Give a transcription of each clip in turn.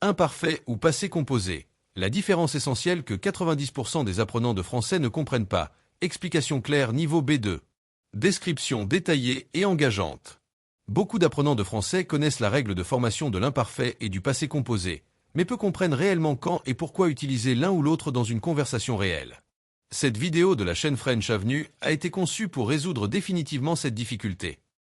Imparfait ou passé composé. La différence essentielle que 90% des apprenants de français ne comprennent pas. Explication claire niveau B2. Description détaillée et engageante. Beaucoup d'apprenants de français connaissent la règle de formation de l'imparfait et du passé composé, mais peu comprennent réellement quand et pourquoi utiliser l'un ou l'autre dans une conversation réelle. Cette vidéo de la chaîne French Avenue a été conçue pour résoudre définitivement cette difficulté.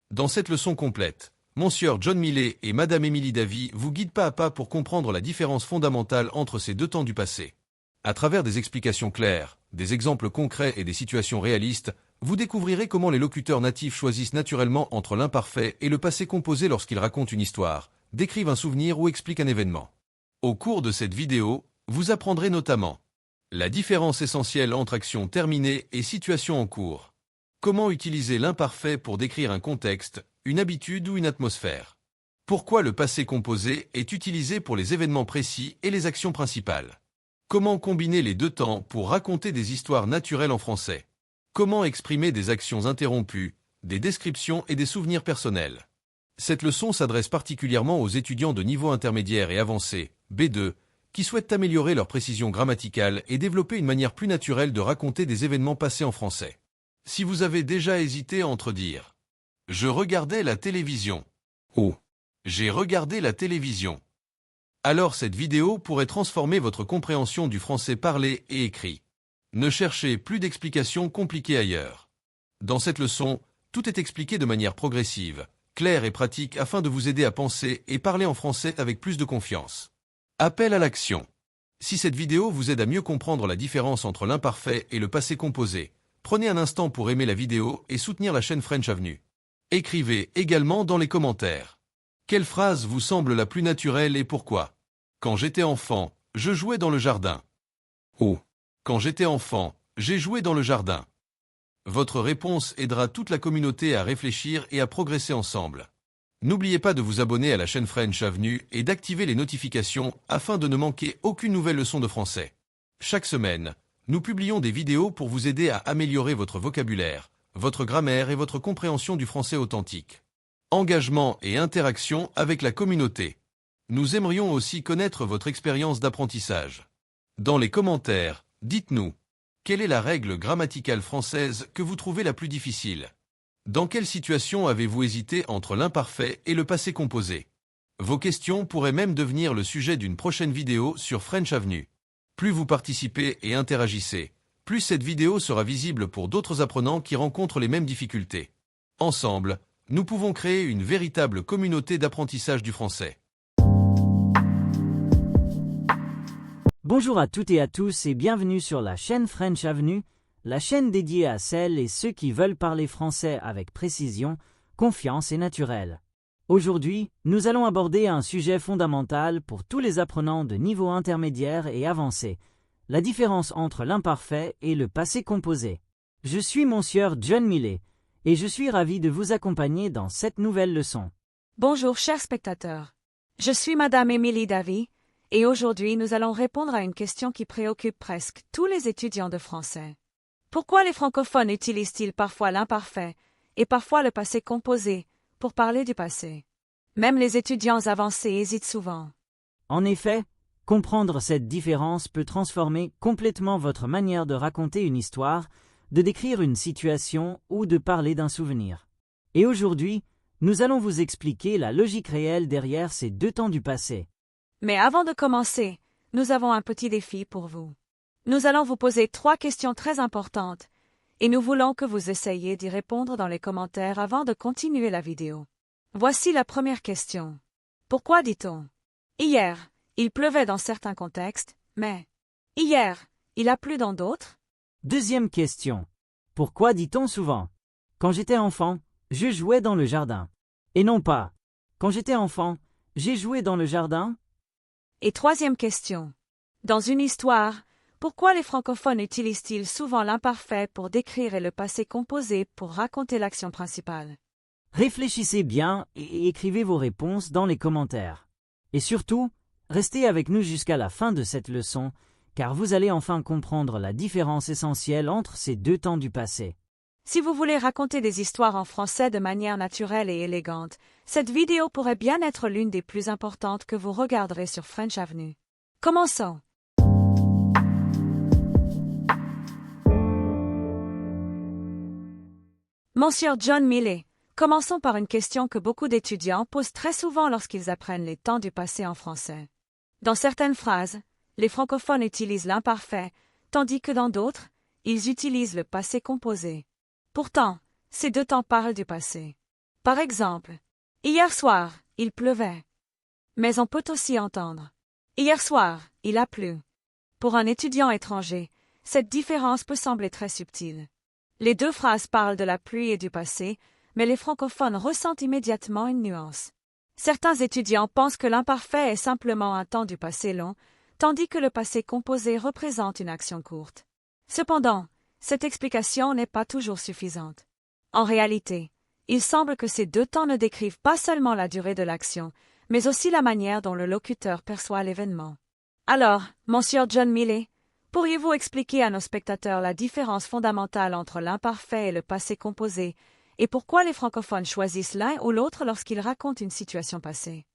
Dans cette leçon complète, Monsieur John Millet et Madame Émilie Davy vous guident pas à pas pour comprendre la différence fondamentale entre ces deux temps du passé. À travers des explications claires, des exemples concrets et des situations réalistes, vous découvrirez comment les locuteurs natifs choisissent naturellement entre l'imparfait et le passé composé lorsqu'ils racontent une histoire, décrivent un souvenir ou expliquent un événement. Au cours de cette vidéo, vous apprendrez notamment la différence essentielle entre action terminée et situation en cours. Comment utiliser l'imparfait pour décrire un contexte, une habitude ou une atmosphère. Pourquoi le passé composé est utilisé pour les événements précis et les actions principales. Comment combiner les deux temps pour raconter des histoires naturelles en français. Comment exprimer des actions interrompues, des descriptions et des souvenirs personnels. Cette leçon s'adresse particulièrement aux étudiants de niveau intermédiaire et avancé, B2, qui souhaitent améliorer leur précision grammaticale et développer une manière plus naturelle de raconter des événements passés en français. Si vous avez déjà hésité entre dire « Je regardais la télévision » ou « J'ai regardé la télévision », alors cette vidéo pourrait transformer votre compréhension du français parlé et écrit. Ne cherchez plus d'explications compliquées ailleurs. Dans cette leçon, tout est expliqué de manière progressive, claire et pratique afin de vous aider à penser et parler en français avec plus de confiance. Appel à l'action. Si cette vidéo vous aide à mieux comprendre la différence entre l'imparfait et le passé composé, prenez un instant pour aimer la vidéo et soutenir la chaîne French Avenue. Écrivez également dans les commentaires. Quelle phrase vous semble la plus naturelle et pourquoi? Quand j'étais enfant, je jouais dans le jardin. Ou quand j'étais enfant, j'ai joué dans le jardin. Votre réponse aidera toute la communauté à réfléchir et à progresser ensemble. N'oubliez pas de vous abonner à la chaîne French Avenue et d'activer les notifications afin de ne manquer aucune nouvelle leçon de français. Chaque semaine, nous publions des vidéos pour vous aider à améliorer votre vocabulaire, votre grammaire et votre compréhension du français authentique. Engagement et interaction avec la communauté. Nous aimerions aussi connaître votre expérience d'apprentissage. Dans les commentaires, dites-nous, quelle est la règle grammaticale française que vous trouvez la plus difficile? Dans quelle situation avez-vous hésité entre l'imparfait et le passé composé? Vos questions pourraient même devenir le sujet d'une prochaine vidéo sur French Avenue. Plus vous participez et interagissez, plus cette vidéo sera visible pour d'autres apprenants qui rencontrent les mêmes difficultés. Ensemble, nous pouvons créer une véritable communauté d'apprentissage du français. Bonjour à toutes et à tous et bienvenue sur la chaîne French Avenue, la chaîne dédiée à celles et ceux qui veulent parler français avec précision, confiance et naturel. Aujourd'hui, nous allons aborder un sujet fondamental pour tous les apprenants de niveau intermédiaire et avancé, la différence entre l'imparfait et le passé composé. Je suis Monsieur John Millet et je suis ravi de vous accompagner dans cette nouvelle leçon. Bonjour chers spectateurs. Je suis Madame Émilie Davy et aujourd'hui nous allons répondre à une question qui préoccupe presque tous les étudiants de français. Pourquoi les francophones utilisent-ils parfois l'imparfait et parfois le passé composé pour parler du passé? Même les étudiants avancés hésitent souvent. En effet, comprendre cette différence peut transformer complètement votre manière de raconter une histoire, de décrire une situation ou de parler d'un souvenir. Et aujourd'hui, nous allons vous expliquer la logique réelle derrière ces deux temps du passé. Mais avant de commencer, nous avons un petit défi pour vous. Nous allons vous poser 3 questions très importantes et nous voulons que vous essayiez d'y répondre dans les commentaires avant de continuer la vidéo. Voici la première question. Pourquoi dit-on « Hier, il pleuvait dans certains contextes, mais hier, il a plu dans d'autres » Deuxième question. Pourquoi dit-on souvent « Quand j'étais enfant, je jouais dans le jardin » et non pas « Quand j'étais enfant, j'ai joué dans le jardin » Et troisième question. Dans une histoire, pourquoi les francophones utilisent-ils souvent l'imparfait pour décrire et le passé composé pour raconter l'action principale? Réfléchissez bien et écrivez vos réponses dans les commentaires. Et surtout, restez avec nous jusqu'à la fin de cette leçon, car vous allez enfin comprendre la différence essentielle entre ces deux temps du passé. Si vous voulez raconter des histoires en français de manière naturelle et élégante, Cette vidéo pourrait bien être l'une des plus importantes que vous regarderez sur French Avenue. Commençons. Monsieur John Millet, commençons par une question que beaucoup d'étudiants posent très souvent lorsqu'ils apprennent les temps du passé en français. Dans certaines phrases, les francophones utilisent l'imparfait, tandis que dans d'autres, ils utilisent le passé composé. Pourtant, ces deux temps parlent du passé. Par exemple, hier soir, il pleuvait. Mais on peut aussi entendre hier soir, il a plu. Pour un étudiant étranger, cette différence peut sembler très subtile. Les deux phrases parlent de la pluie et du passé, mais les francophones ressentent immédiatement une nuance. Certains étudiants pensent que l'imparfait est simplement un temps du passé long, tandis que le passé composé représente une action courte. Cependant, cette explication n'est pas toujours suffisante. En réalité, il semble que ces deux temps ne décrivent pas seulement la durée de l'action, mais aussi la manière dont le locuteur perçoit l'événement. Alors, Monsieur John Millet, pourriez-vous expliquer à nos spectateurs la différence fondamentale entre l'imparfait et le passé composé, et pourquoi les francophones choisissent l'un ou l'autre lorsqu'ils racontent une situation passée?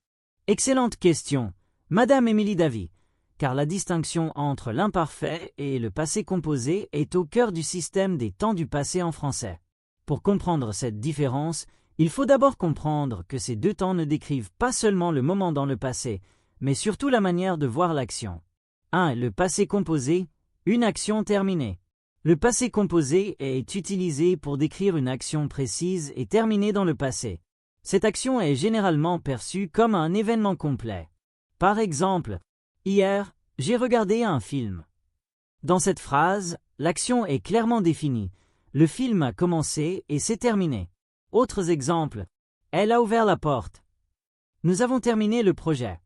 Excellente question, Madame Émilie Davy, car la distinction entre l'imparfait et le passé composé est au cœur du système des temps du passé en français. Pour comprendre cette différence, il faut d'abord comprendre que ces deux temps ne décrivent pas seulement le moment dans le passé, mais surtout la manière de voir l'action. 1. Le passé composé, une action terminée. Le passé composé est utilisé pour décrire une action précise et terminée dans le passé. Cette action est généralement perçue comme un événement complet. Par exemple, hier, j'ai regardé un film. Dans cette phrase, l'action est clairement définie. Le film a commencé et s'est terminé. Autres exemples. Elle a ouvert la porte. Nous avons terminé le projet.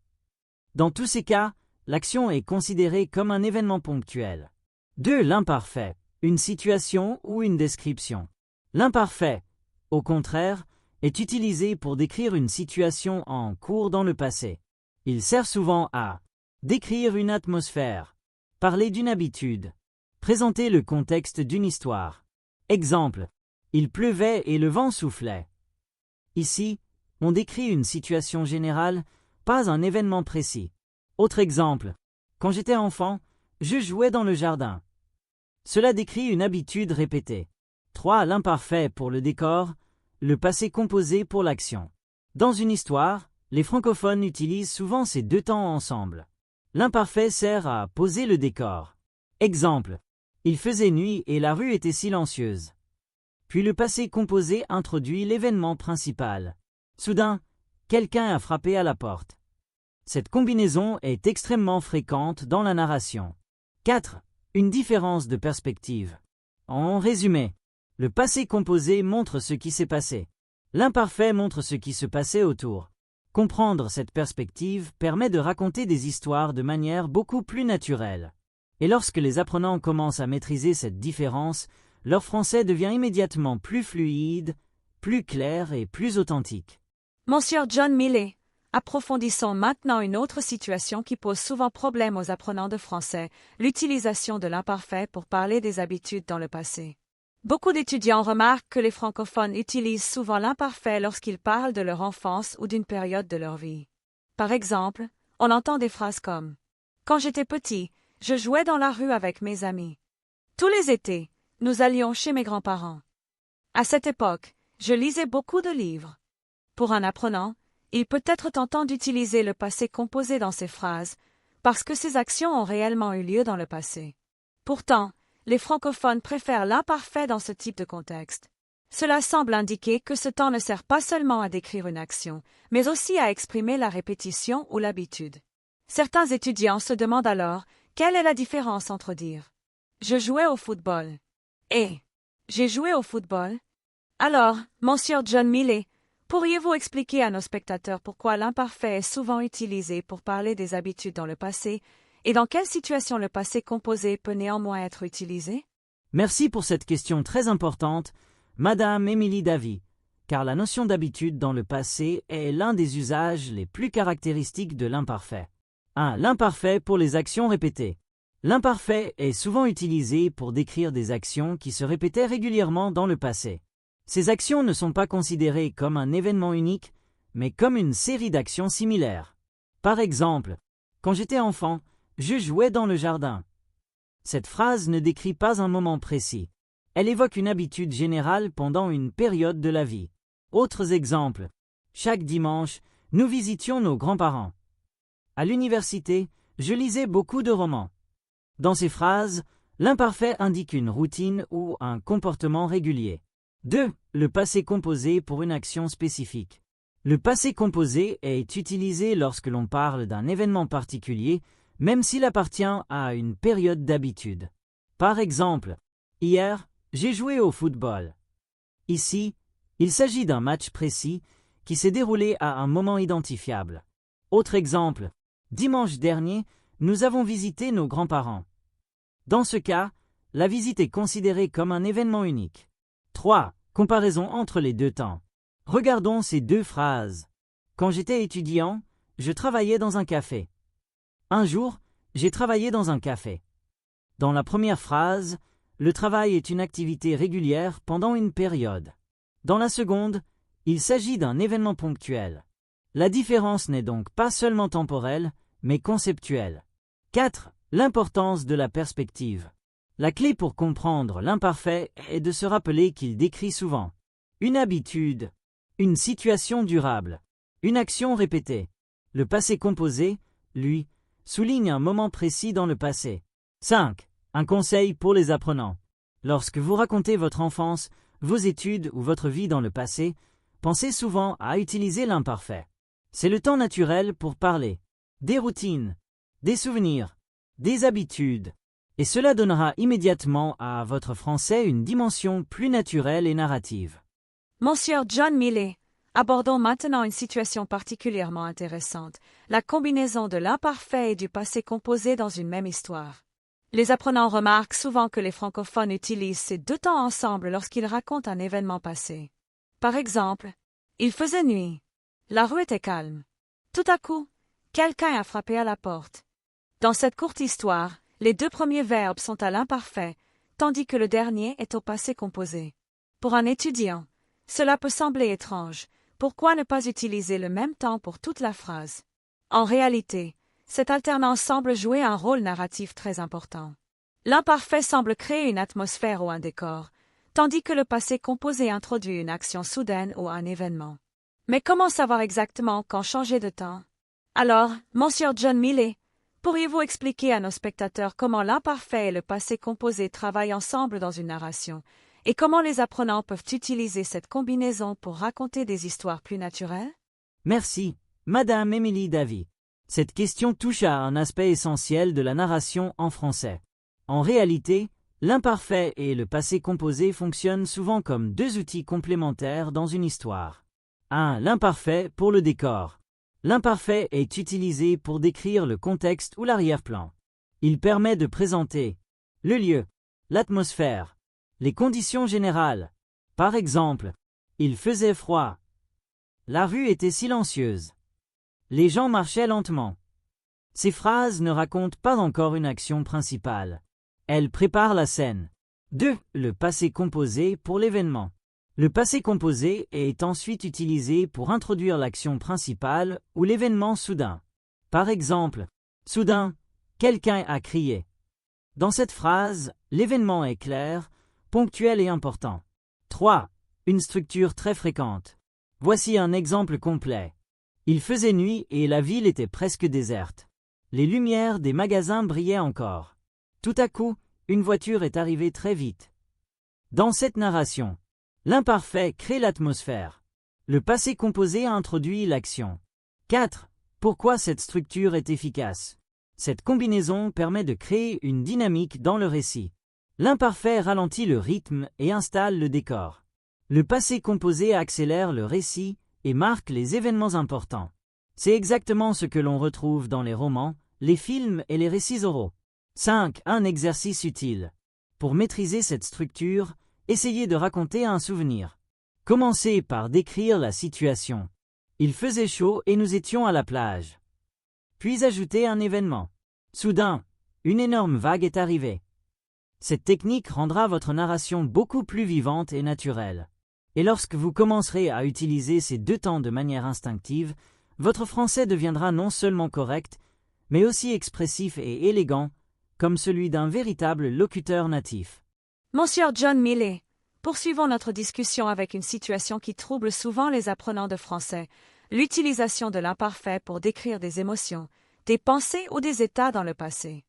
Dans tous ces cas, l'action est considérée comme un événement ponctuel. 2. L'imparfait, une situation ou une description. L'imparfait, au contraire, est utilisé pour décrire une situation en cours dans le passé. Il sert souvent à décrire une atmosphère, parler d'une habitude, présenter le contexte d'une histoire. Exemple, il pleuvait et le vent soufflait. Ici, on décrit une situation générale, pas un événement précis. Autre exemple, quand j'étais enfant, je jouais dans le jardin. Cela décrit une habitude répétée. 3. L'imparfait pour le décor, le passé composé pour l'action. Dans une histoire, les francophones utilisent souvent ces deux temps ensemble. L'imparfait sert à poser le décor. Exemple, il faisait nuit et la rue était silencieuse. Puis le passé composé introduit l'événement principal. Soudain, quelqu'un a frappé à la porte. Cette combinaison est extrêmement fréquente dans la narration. 4. Une différence de perspective. En résumé, le passé composé montre ce qui s'est passé. L'imparfait montre ce qui se passait autour. Comprendre cette perspective permet de raconter des histoires de manière beaucoup plus naturelle. Et lorsque les apprenants commencent à maîtriser cette différence, leur français devient immédiatement plus fluide, plus clair et plus authentique. Monsieur John Millet, approfondissons maintenant une autre situation qui pose souvent problème aux apprenants de français, l'utilisation de l'imparfait pour parler des habitudes dans le passé. Beaucoup d'étudiants remarquent que les francophones utilisent souvent l'imparfait lorsqu'ils parlent de leur enfance ou d'une période de leur vie. Par exemple, on entend des phrases comme « Quand j'étais petit, je jouais dans la rue avec mes amis. Tous les étés, nous allions chez mes grands-parents. À cette époque, je lisais beaucoup de livres. » Pour un apprenant, il peut être tentant d'utiliser le passé composé dans ces phrases, parce que ces actions ont réellement eu lieu dans le passé. Pourtant, les francophones préfèrent l'imparfait dans ce type de contexte. Cela semble indiquer que ce temps ne sert pas seulement à décrire une action, mais aussi à exprimer la répétition ou l'habitude. Certains étudiants se demandent alors quelle est la différence entre dire « Je jouais au football » et « J'ai joué au football ». Alors, Monsieur John Millet, pourriez-vous expliquer à nos spectateurs pourquoi l'imparfait est souvent utilisé pour parler des habitudes dans le passé et dans quelle situation le passé composé peut néanmoins être utilisé? Merci pour cette question très importante, Madame Émilie Davy, car la notion d'habitude dans le passé est l'un des usages les plus caractéristiques de l'imparfait. 1. L'imparfait pour les actions répétées. L'imparfait est souvent utilisé pour décrire des actions qui se répétaient régulièrement dans le passé. Ces actions ne sont pas considérées comme un événement unique, mais comme une série d'actions similaires. Par exemple, quand j'étais enfant, je jouais dans le jardin. Cette phrase ne décrit pas un moment précis. Elle évoque une habitude générale pendant une période de la vie. Autres exemples. Chaque dimanche, nous visitions nos grands-parents. À l'université, je lisais beaucoup de romans. Dans ces phrases, l'imparfait indique une routine ou un comportement régulier. 2. Le passé composé pour une action spécifique. Le passé composé est utilisé lorsque l'on parle d'un événement particulier, même s'il appartient à une période d'habitude. Par exemple, hier, j'ai joué au football. Ici, il s'agit d'un match précis qui s'est déroulé à un moment identifiable. Autre exemple, dimanche dernier, nous avons visité nos grands-parents. Dans ce cas, la visite est considérée comme un événement unique. 3. Comparaison entre les deux temps. Regardons ces deux phrases. Quand j'étais étudiant, je travaillais dans un café. Un jour, j'ai travaillé dans un café. Dans la première phrase, le travail est une activité régulière pendant une période. Dans la seconde, il s'agit d'un événement ponctuel. La différence n'est donc pas seulement temporelle, mais conceptuelle. 4. L'importance de la perspective. La clé pour comprendre l'imparfait est de se rappeler qu'il décrit souvent une habitude, une situation durable, une action répétée. Le passé composé, lui, souligne un moment précis dans le passé. 5. Un conseil pour les apprenants. Lorsque vous racontez votre enfance, vos études ou votre vie dans le passé, pensez souvent à utiliser l'imparfait. C'est le temps naturel pour parler des routines, des souvenirs, des habitudes, et cela donnera immédiatement à votre français une dimension plus naturelle et narrative. Monsieur John Millet, abordons maintenant une situation particulièrement intéressante, la combinaison de l'imparfait et du passé composé dans une même histoire. Les apprenants remarquent souvent que les francophones utilisent ces deux temps ensemble lorsqu'ils racontent un événement passé. Par exemple, il faisait nuit. La rue était calme. Tout à coup, quelqu'un a frappé à la porte. Dans cette courte histoire, les deux premiers verbes sont à l'imparfait, tandis que le dernier est au passé composé. Pour un étudiant, cela peut sembler étrange. Pourquoi ne pas utiliser le même temps pour toute la phrase? En réalité, cette alternance semble jouer un rôle narratif très important. L'imparfait semble créer une atmosphère ou un décor, tandis que le passé composé introduit une action soudaine ou un événement. Mais comment savoir exactement quand changer de temps? Alors, Monsieur John Millet, pourriez-vous expliquer à nos spectateurs comment l'imparfait et le passé composé travaillent ensemble dans une narration, et comment les apprenants peuvent utiliser cette combinaison pour raconter des histoires plus naturelles? Merci, Madame Émilie Davy. Cette question touche à un aspect essentiel de la narration en français. En réalité, l'imparfait et le passé composé fonctionnent souvent comme deux outils complémentaires dans une histoire. 1. L'imparfait pour le décor. L'imparfait est utilisé pour décrire le contexte ou l'arrière-plan. Il permet de présenter le lieu, l'atmosphère, les conditions générales. Par exemple, il faisait froid. La rue était silencieuse. Les gens marchaient lentement. Ces phrases ne racontent pas encore une action principale. Elles préparent la scène. 2. Le passé composé pour l'événement. Le passé composé est ensuite utilisé pour introduire l'action principale ou l'événement soudain. Par exemple, soudain, quelqu'un a crié. Dans cette phrase, l'événement est clair, ponctuel et important. 3. Une structure très fréquente. Voici un exemple complet. Il faisait nuit et la ville était presque déserte. Les lumières des magasins brillaient encore. Tout à coup, une voiture est arrivée très vite. Dans cette narration, l'imparfait crée l'atmosphère. Le passé composé introduit l'action. 4. Pourquoi cette structure est efficace? Cette combinaison permet de créer une dynamique dans le récit. L'imparfait ralentit le rythme et installe le décor. Le passé composé accélère le récit et marque les événements importants. C'est exactement ce que l'on retrouve dans les romans, les films et les récits oraux. 5. Un exercice utile. Pour maîtriser cette structure, essayez de raconter un souvenir. Commencez par décrire la situation. Il faisait chaud et nous étions à la plage. Puis ajoutez un événement. Soudain, une énorme vague est arrivée. Cette technique rendra votre narration beaucoup plus vivante et naturelle. Et lorsque vous commencerez à utiliser ces deux temps de manière instinctive, votre français deviendra non seulement correct, mais aussi expressif et élégant, comme celui d'un véritable locuteur natif. Monsieur John Millet, poursuivons notre discussion avec une situation qui trouble souvent les apprenants de français, l'utilisation de l'imparfait pour décrire des émotions, des pensées ou des états dans le passé.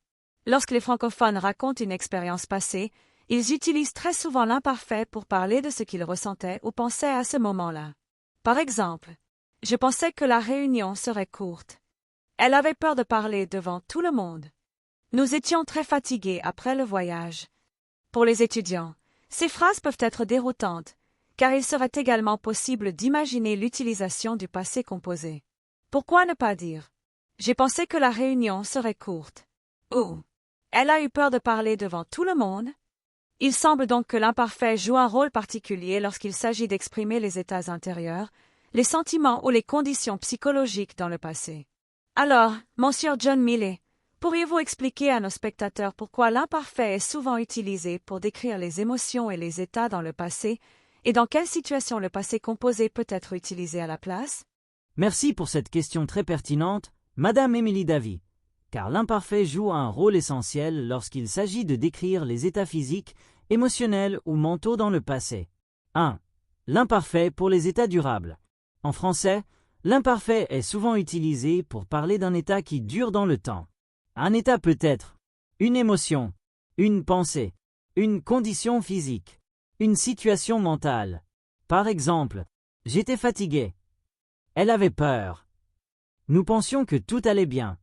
Lorsque les francophones racontent une expérience passée, ils utilisent très souvent l'imparfait pour parler de ce qu'ils ressentaient ou pensaient à ce moment-là. Par exemple, « Je pensais que la réunion serait courte. Elle avait peur de parler devant tout le monde. Nous étions très fatigués après le voyage. » Pour les étudiants, ces phrases peuvent être déroutantes, car il serait également possible d'imaginer l'utilisation du passé composé. Pourquoi ne pas dire « J'ai pensé que la réunion serait courte » ou « Elle a eu peur de parler devant tout le monde ». Il semble donc que l'imparfait joue un rôle particulier lorsqu'il s'agit d'exprimer les états intérieurs, les sentiments ou les conditions psychologiques dans le passé. Alors, Monsieur John Millet, pourriez-vous expliquer à nos spectateurs pourquoi l'imparfait est souvent utilisé pour décrire les émotions et les états dans le passé, et dans quelle situation le passé composé peut être utilisé à la place? Merci pour cette question très pertinente, Madame Émilie Davy, car l'imparfait joue un rôle essentiel lorsqu'il s'agit de décrire les états physiques, émotionnels ou mentaux dans le passé. 1. L'imparfait pour les états durables. En français, l'imparfait est souvent utilisé pour parler d'un état qui dure dans le temps. Un état peut être une émotion, une pensée, une condition physique, une situation mentale. Par exemple, j'étais fatigué. Elle avait peur. Nous pensions que tout allait bien.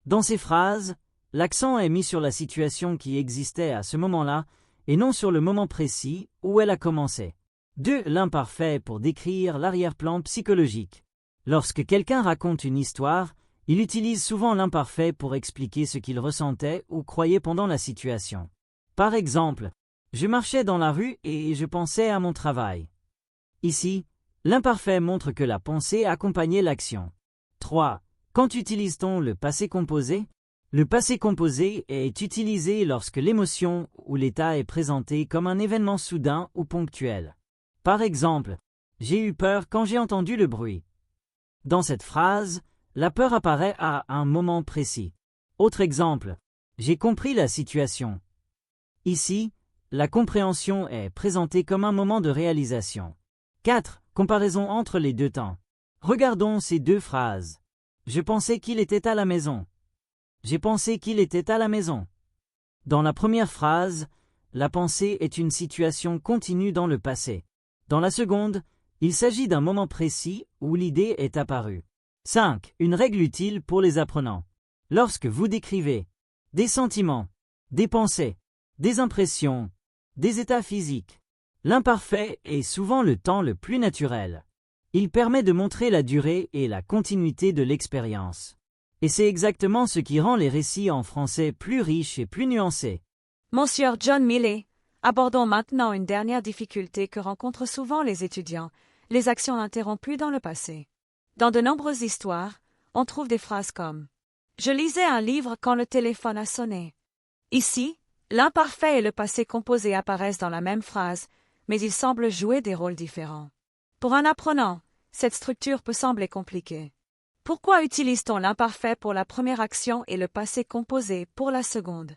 Dans ces phrases, l'accent est mis sur la situation qui existait à ce moment-là et non sur le moment précis où elle a commencé. 2. L'imparfait pour décrire l'arrière-plan psychologique. Lorsque quelqu'un raconte une histoire, il utilise souvent l'imparfait pour expliquer ce qu'il ressentait ou croyait pendant la situation. Par exemple, je marchais dans la rue et je pensais à mon travail. Ici, l'imparfait montre que la pensée accompagnait l'action. 3. Quand utilise-t-on le passé composé? Le passé composé est utilisé lorsque l'émotion ou l'état est présenté comme un événement soudain ou ponctuel. Par exemple, j'ai eu peur quand j'ai entendu le bruit. Dans cette phrase, la peur apparaît à un moment précis. Autre exemple, j'ai compris la situation. Ici, la compréhension est présentée comme un moment de réalisation. 4. Comparaison entre les deux temps. Regardons ces deux phrases. Je pensais qu'il était à la maison. J'ai pensé qu'il était à la maison. Dans la première phrase, la pensée est une situation continue dans le passé. Dans la seconde, il s'agit d'un moment précis où l'idée est apparue. 5. Une règle utile pour les apprenants. Lorsque vous décrivez des sentiments, des pensées, des impressions, des états physiques, l'imparfait est souvent le temps le plus naturel. Il permet de montrer la durée et la continuité de l'expérience. Et c'est exactement ce qui rend les récits en français plus riches et plus nuancés. Monsieur John Millet, abordons maintenant une dernière difficulté que rencontrent souvent les étudiants, les actions interrompues dans le passé. Dans de nombreuses histoires, on trouve des phrases comme « Je lisais un livre quand le téléphone a sonné ». Ici, l'imparfait et le passé composé apparaissent dans la même phrase, mais ils semblent jouer des rôles différents. Pour un apprenant, cette structure peut sembler compliquée. Pourquoi utilise-t-on l'imparfait pour la première action et le passé composé pour la seconde?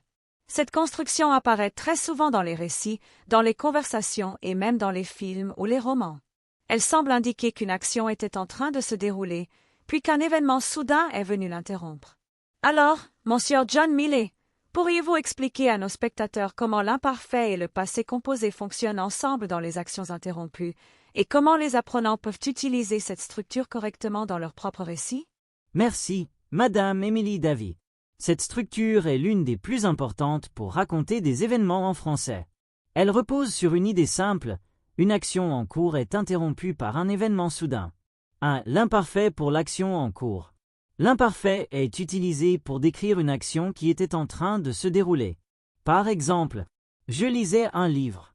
Cette construction apparaît très souvent dans les récits, dans les conversations et même dans les films ou les romans. Elle semble indiquer qu'une action était en train de se dérouler, puis qu'un événement soudain est venu l'interrompre. Alors, Monsieur John Millet, pourriez-vous expliquer à nos spectateurs comment l'imparfait et le passé composé fonctionnent ensemble dans les actions interrompues, et comment les apprenants peuvent utiliser cette structure correctement dans leur propre récit? Merci, Madame Émilie Davy. Cette structure est l'une des plus importantes pour raconter des événements en français. Elle repose sur une idée simple, une action en cours est interrompue par un événement soudain. 1. L'imparfait pour l'action en cours. L'imparfait est utilisé pour décrire une action qui était en train de se dérouler. Par exemple, je lisais un livre.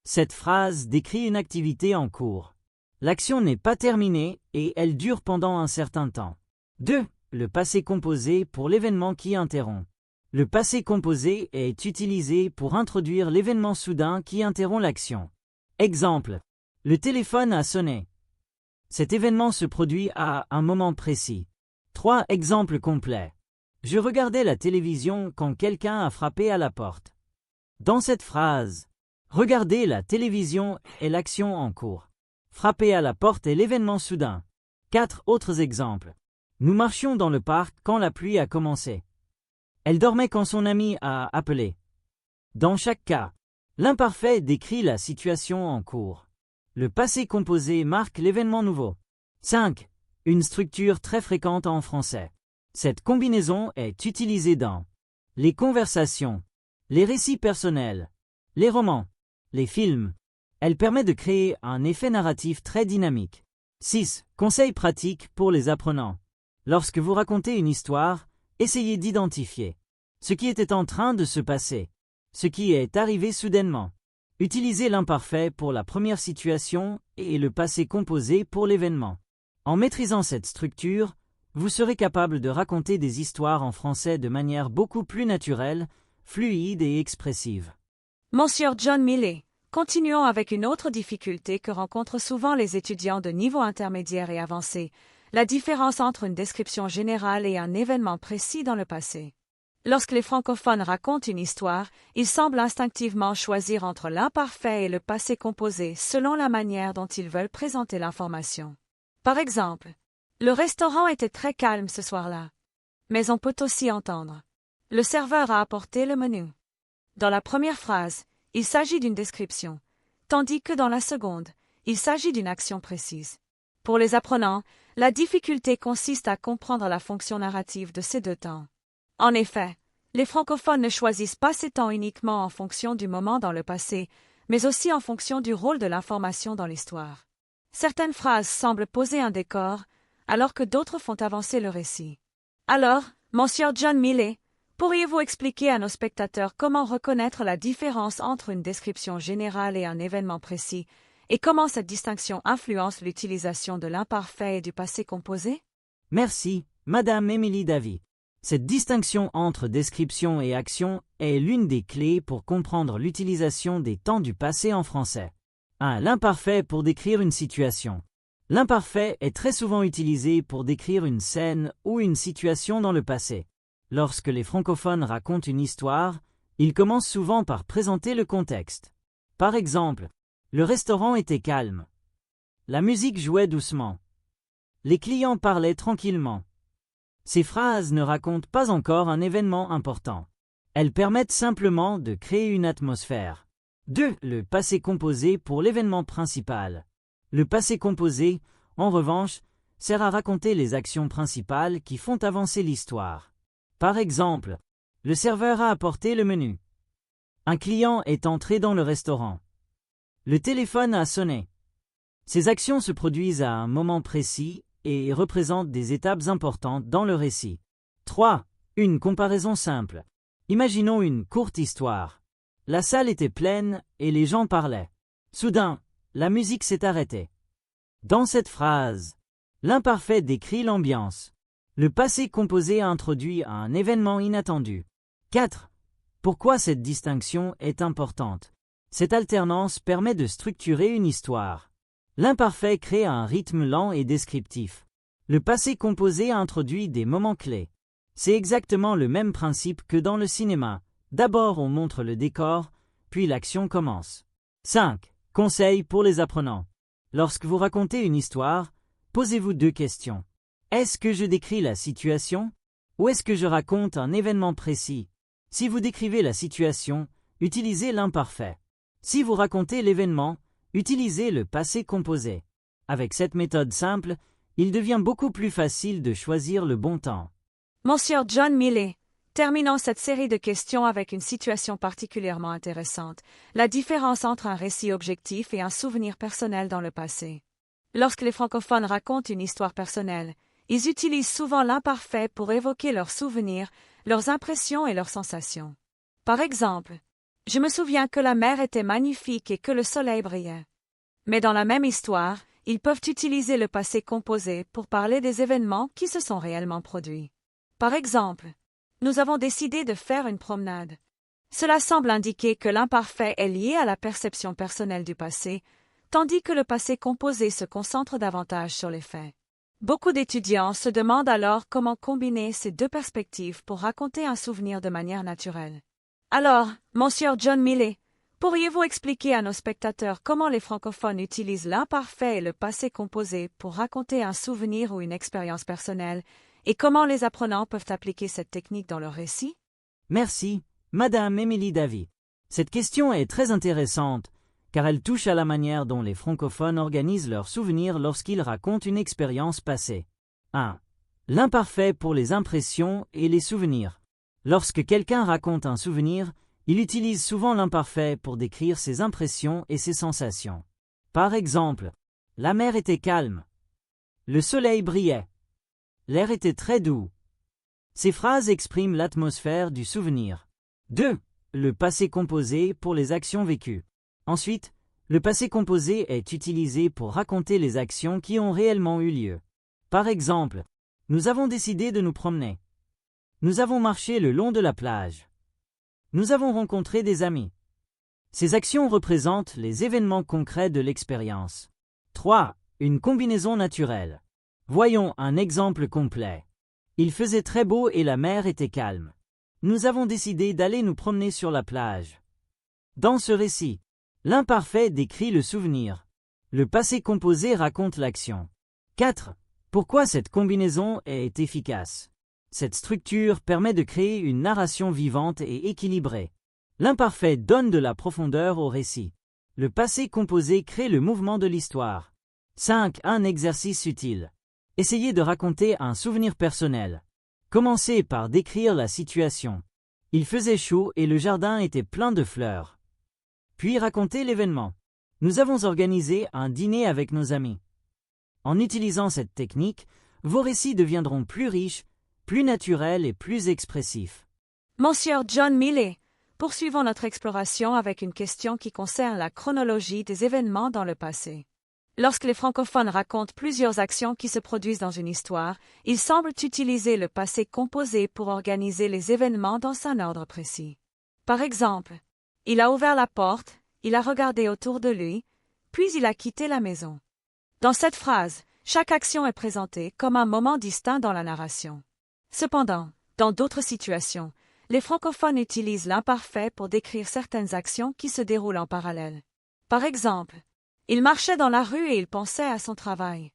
Cette phrase décrit une activité en cours. L'action n'est pas terminée et elle dure pendant un certain temps. 2. Le passé composé pour l'événement qui interrompt. Le passé composé est utilisé pour introduire l'événement soudain qui interrompt l'action. Exemple. Le téléphone a sonné. Cet événement se produit à un moment précis. 3 exemples complets. Je regardais la télévision quand quelqu'un a frappé à la porte. Dans cette phrase, regarder la télévision est l'action en cours. Frapper à la porte est l'événement soudain. 4 autres exemples. Nous marchions dans le parc quand la pluie a commencé. Elle dormait quand son ami a appelé. Dans chaque cas, l'imparfait décrit la situation en cours. Le passé composé marque l'événement nouveau. 5. Une structure très fréquente en français. Cette combinaison est utilisée dans les conversations, les récits personnels, les romans, les films. Elle permet de créer un effet narratif très dynamique. 6. Conseils pratiques pour les apprenants. Lorsque vous racontez une histoire, essayez d'identifier ce qui était en train de se passer, ce qui est arrivé soudainement. Utilisez l'imparfait pour la première situation et le passé composé pour l'événement. En maîtrisant cette structure, vous serez capable de raconter des histoires en français de manière beaucoup plus naturelle, fluide et expressive. Monsieur John Millet, continuons avec une autre difficulté que rencontrent souvent les étudiants de niveau intermédiaire et avancé, la différence entre une description générale et un événement précis dans le passé. Lorsque les francophones racontent une histoire, ils semblent instinctivement choisir entre l'imparfait et le passé composé selon la manière dont ils veulent présenter l'information. Par exemple, le restaurant était très calme ce soir-là. Mais on peut aussi entendre le serveur a apporté le menu. Dans la première phrase, il s'agit d'une description, tandis que dans la seconde, il s'agit d'une action précise. Pour les apprenants, la difficulté consiste à comprendre la fonction narrative de ces deux temps. En effet, les francophones ne choisissent pas ces temps uniquement en fonction du moment dans le passé, mais aussi en fonction du rôle de l'information dans l'histoire. Certaines phrases semblent poser un décor, alors que d'autres font avancer le récit. Alors, Monsieur John Millet, pourriez-vous expliquer à nos spectateurs comment reconnaître la différence entre une description générale et un événement précis, et comment cette distinction influence l'utilisation de l'imparfait et du passé composé? Merci, Madame Émilie Davy. Cette distinction entre description et action est l'une des clés pour comprendre l'utilisation des temps du passé en français. 1. L'imparfait pour décrire une situation. L'imparfait est très souvent utilisé pour décrire une scène ou une situation dans le passé. Lorsque les francophones racontent une histoire, ils commencent souvent par présenter le contexte. Par exemple, le restaurant était calme. La musique jouait doucement. Les clients parlaient tranquillement. Ces phrases ne racontent pas encore un événement important. Elles permettent simplement de créer une atmosphère. 2. Le passé composé pour l'événement principal. Le passé composé, en revanche, sert à raconter les actions principales qui font avancer l'histoire. Par exemple, le serveur a apporté le menu. Un client est entré dans le restaurant. Le téléphone a sonné. Ces actions se produisent à un moment précis et représentent des étapes importantes dans le récit. 3. Une comparaison simple. Imaginons une courte histoire. La salle était pleine et les gens parlaient. Soudain, la musique s'est arrêtée. Dans cette phrase, l'imparfait décrit l'ambiance. Le passé composé introduit un événement inattendu. 4. Pourquoi cette distinction est importante? Cette alternance permet de structurer une histoire. L'imparfait crée un rythme lent et descriptif. Le passé composé introduit des moments clés. C'est exactement le même principe que dans le cinéma. D'abord on montre le décor, puis l'action commence. 5. Conseils pour les apprenants. Lorsque vous racontez une histoire, posez-vous 2 questions. Est-ce que je décris la situation? Ou est-ce que je raconte un événement précis? Si vous décrivez la situation, utilisez l'imparfait. Si vous racontez l'événement, utilisez le passé composé. Avec cette méthode simple, il devient beaucoup plus facile de choisir le bon temps. Monsieur John Millet, terminons cette série de questions avec une situation particulièrement intéressante, la différence entre un récit objectif et un souvenir personnel dans le passé. Lorsque les francophones racontent une histoire personnelle, ils utilisent souvent l'imparfait pour évoquer leurs souvenirs, leurs impressions et leurs sensations. Par exemple, je me souviens que la mer était magnifique et que le soleil brillait. Mais dans la même histoire, ils peuvent utiliser le passé composé pour parler des événements qui se sont réellement produits. Par exemple, nous avons décidé de faire une promenade. Cela semble indiquer que l'imparfait est lié à la perception personnelle du passé, tandis que le passé composé se concentre davantage sur les faits. Beaucoup d'étudiants se demandent alors comment combiner ces deux perspectives pour raconter un souvenir de manière naturelle. Alors, Monsieur John Millet, pourriez-vous expliquer à nos spectateurs comment les francophones utilisent l'imparfait et le passé composé pour raconter un souvenir ou une expérience personnelle, et comment les apprenants peuvent appliquer cette technique dans leur récit? Merci, Madame Émilie Davy. Cette question est très intéressante, car elle touche à la manière dont les francophones organisent leurs souvenirs lorsqu'ils racontent une expérience passée. 1. L'imparfait pour les impressions et les souvenirs. Lorsque quelqu'un raconte un souvenir, il utilise souvent l'imparfait pour décrire ses impressions et ses sensations. Par exemple, la mer était calme. Le soleil brillait. L'air était très doux. Ces phrases expriment l'atmosphère du souvenir. 2. Le passé composé pour les actions vécues. Ensuite, le passé composé est utilisé pour raconter les actions qui ont réellement eu lieu. Par exemple, nous avons décidé de nous promener. Nous avons marché le long de la plage. Nous avons rencontré des amis. Ces actions représentent les événements concrets de l'expérience. 3. Une combinaison naturelle. Voyons un exemple complet. Il faisait très beau et la mer était calme. Nous avons décidé d'aller nous promener sur la plage. Dans ce récit, l'imparfait décrit le souvenir. Le passé composé raconte l'action. 4. Pourquoi cette combinaison est efficace? Cette structure permet de créer une narration vivante et équilibrée. L'imparfait donne de la profondeur au récit. Le passé composé crée le mouvement de l'histoire. 5. Un exercice utile. Essayez de raconter un souvenir personnel. Commencez par décrire la situation. Il faisait chaud et le jardin était plein de fleurs. Puis racontez l'événement. Nous avons organisé un dîner avec nos amis. En utilisant cette technique, vos récits deviendront plus riches, plus naturels et plus expressifs. Monsieur John Millet, poursuivons notre exploration avec une question qui concerne la chronologie des événements dans le passé. Lorsque les francophones racontent plusieurs actions qui se produisent dans une histoire, ils semblent utiliser le passé composé pour organiser les événements dans un ordre précis. Par exemple, il a ouvert la porte, il a regardé autour de lui, puis il a quitté la maison. Dans cette phrase, chaque action est présentée comme un moment distinct dans la narration. Cependant, dans d'autres situations, les francophones utilisent l'imparfait pour décrire certaines actions qui se déroulent en parallèle. Par exemple, il marchait dans la rue et il pensait à son travail.